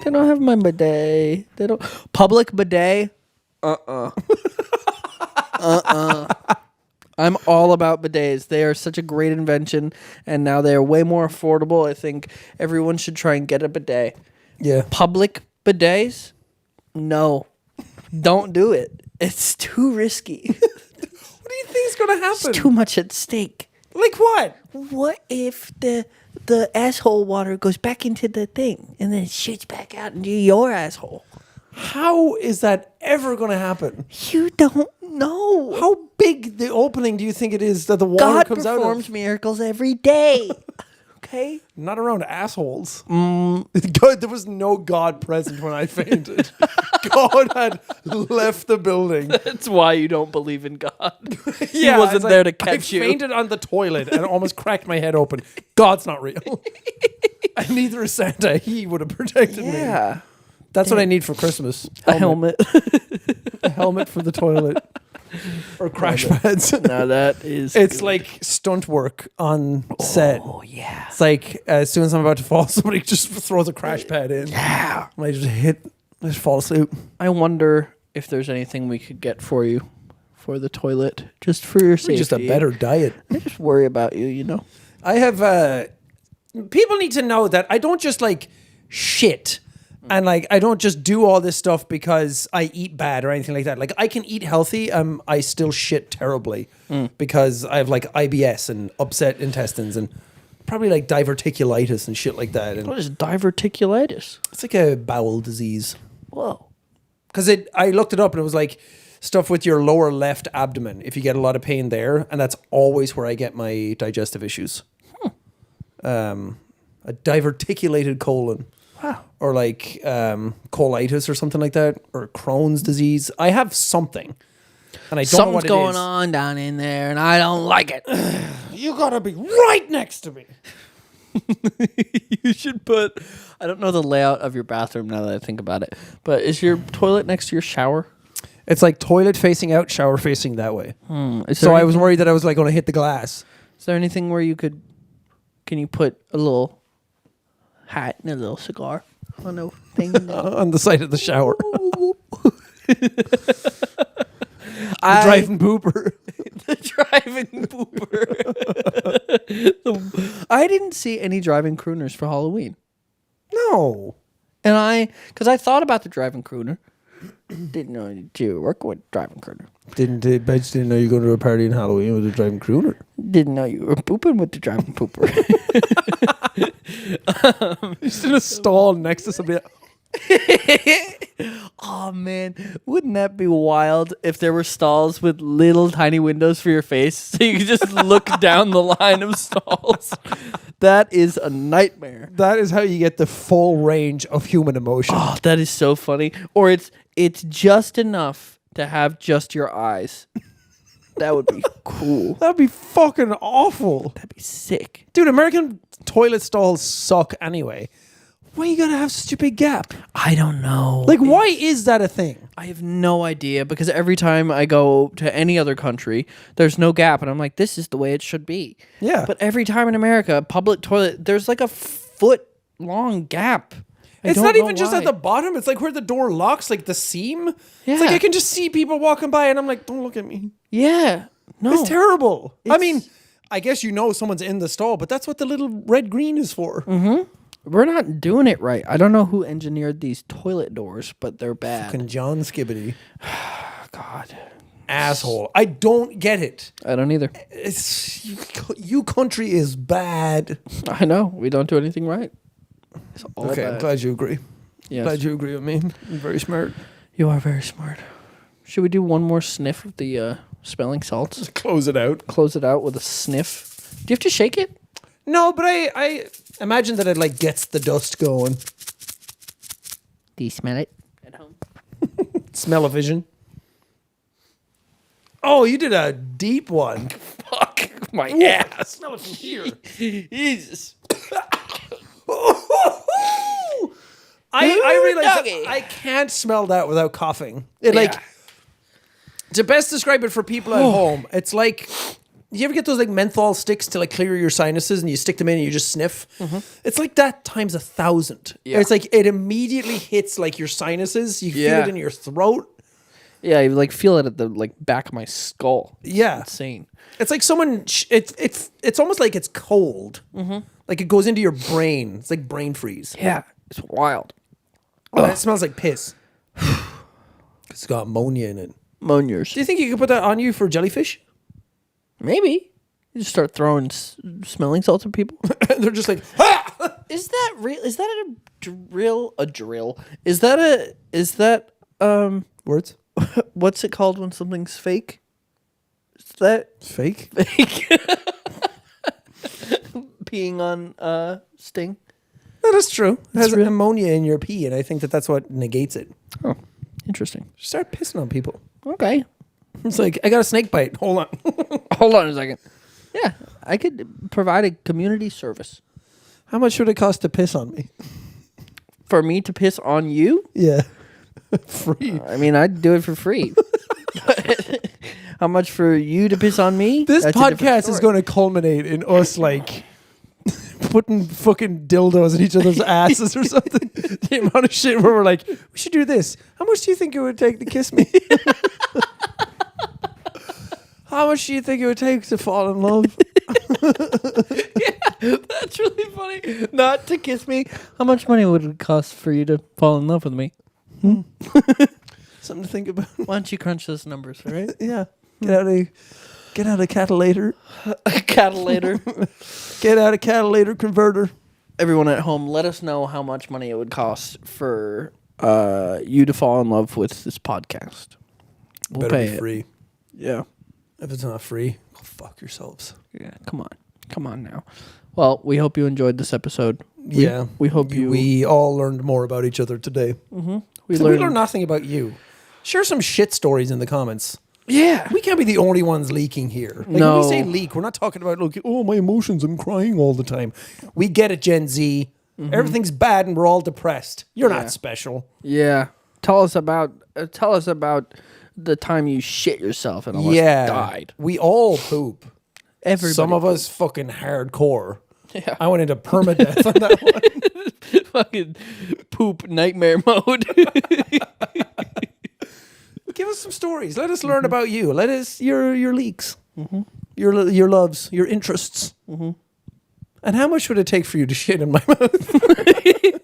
They don't have my bidet. They don't. Public bidet? I'm all about bidets. They are such a great invention, and now they are way more affordable. I think everyone should try and get a bidet. Yeah. Public bidets? No. Don't do it. It's too risky. What do you think is going to happen? It's too much at stake. Like what? What if the asshole water goes back into the thing and then it shoots back out into your asshole? How is that ever going to happen? You don't know. How big the opening do you think it is that the water God comes out performs of? miracles every day. Okay? Not around assholes. God, there was no God present when I fainted. God had left the building. That's why you don't believe in God. He wasn't there to catch you. I fainted on the toilet and almost cracked my head open. God's not real. And neither is Santa. He would have protected me. Yeah. That's what I need for Christmas. A helmet. A helmet for the toilet. Or crash pads. Now that is. It's like stunt work on set. Oh, yeah. It's like as soon as I'm about to fall, somebody just throws a crash pad in. Yeah. And I just fall asleep. I wonder if there's anything we could get for you for the toilet, just for your safety. Just a better diet. I just worry about you, you know? I have, people need to know that I don't just like shit. And like, I don't just do all this stuff because I eat bad or anything like that. Like, I can eat healthy. I still shit terribly because I have like IBS and upset intestines and probably like diverticulitis and shit like that. And What is diverticulitis? it's like a bowel disease. Whoa. Because I looked it up and it was like stuff with your lower left abdomen. If you get a lot of pain there, and that's always where I get my digestive issues. A diverticulated colon. Wow. Or like colitis or something like that, or Crohn's disease. I have something, and I don't know what Something's it going is. on down in there, and I don't like it. You gotta be right next to me. You should put. I don't know the layout of your bathroom now that I think about it, but is your toilet next to your shower? It's like toilet facing out, shower facing that way. Is So there I was worried that I was like going to hit the glass. Is there anything where you could? Can you put a little hat and a little cigar on a thing? On the side of the shower. I- Driving pooper. The driving pooper. I didn't see any driving crooners for Halloween. No. And because I thought about the driving crooner. Didn't know you were working with driving crooner. Just didn't know you were going to a party in Halloween with a driving crooner. Didn't know you were pooping with the driving pooper. Just in a stall next to somebody else. Oh man, wouldn't that be wild if there were stalls with little tiny windows for your face so you could just look down the line of stalls? That is a nightmare. That is how you get the full range of human emotion. Oh, that is so funny. Or it's just enough to have just your eyes. That would be cool. That'd be fucking awful. That'd be sick. Dude, American toilet stalls suck anyway. Why you gotta have such a big gap? I don't know. Like, why is that a thing? I have no idea because every time I go to any other country, there's no gap, and I'm like, this is the way it should be. Yeah. But every time in America, public toilet, there's like a foot long gap. It's not even just at the bottom. It's like where the door locks, like the seam. It's like Yeah. I can just see people walking by, and I'm like, don't look at me. Yeah. No. It's terrible. I It's- mean, I guess you know someone's in the stall, but that's what the little red green is for. We're not doing it right. I don't know who engineered these toilet doors, but they're bad. Fucking John Skibbity. God. Asshole. I don't get it. I don't either. It's you country is bad. I know. We don't do anything right. It's all Okay, I'm bad. glad you agree. Yes. Glad you agree with me. You're very smart. You are very smart. Should we do one more sniff of the smelling salts? Close it out. Close it out with a sniff. Do you have to shake it? No, but I imagine that it like gets the dust going. Do you smell it? At home. Smell-o-vision. Oh, you did a deep one. Fuck my ass. Smell it from here. Jesus. I realize doggy. that I can't smell that without coughing. It like to best describe it for people at home, it's like you ever get those like menthol sticks to like clear your sinuses and you stick them in and you just sniff? It's like that times 1,000. Yeah. It's like it immediately hits like your sinuses. You feel Yeah. it in your throat. Yeah, you like feel it at the like back of my skull. Yeah. Insane. It's like someone. It's almost like it's cold. Like it goes into your brain. It's like brain freeze. Yeah, it's wild. And it smells like piss. It's got ammonia in it. Moniers. Do you think you could put that on you for jellyfish? Maybe. You just start throwing smelling salts at people. They're just like, ha! Is that real? Is that a drill? A drill? Is that Words? what's it called when something's fake? Is that Fake? fake? Peeing on Sting. That is true. It has real. ammonia in your pee, and I think that's what negates it. Oh, interesting. Just start pissing on people. Okay. It's like, I got a snake bite. Hold on. Hold on a second. Yeah, I could provide a community service How much would it cost to piss on me? for me to piss on you. Yeah. Free. I mean, I'd do it for free. How much for you to piss on me? This That's a different podcast is story. going to culminate in us like putting fucking dildos in each other's asses or something. The amount of shit where we're like, we should do this. How much do you think it would take to kiss me? How much do you think it would take to fall in love? That's really funny. Not to kiss me. How much money would it cost for you to fall in love with me? Something to think about. Why don't you crunch those numbers, all right? Yeah. Get out of catalytor. Catalytor. Get out of catalytor converter. Everyone at home, let us know how much money it would cost for you to fall in love with this podcast. We'll Better pay be it. free. Yeah. If it's not free, go fuck yourselves. Yeah. Come on now. Well, we hope you enjoyed this episode. Yeah. We hope you. We all learned more about each other today. we So learned. we learned nothing about you. Share some shit stories in the comments. Yeah. We can't be the only ones leaking here. Like No. when we say leak, we're not talking about, like, oh, my emotions, I'm crying all the time. We get it, Gen Z. Everything's bad and we're all depressed. You're not special. Yeah. Tell us about the time you shit yourself and almost died. We all poop. Everybody. Some of us fucking hardcore. Yeah. I went into permadeath on that one. Fucking poop nightmare mode. Give us some stories. Let us learn about you. Let us your leaks, your loves, your interests. And how much would it take for you to shit in my mouth?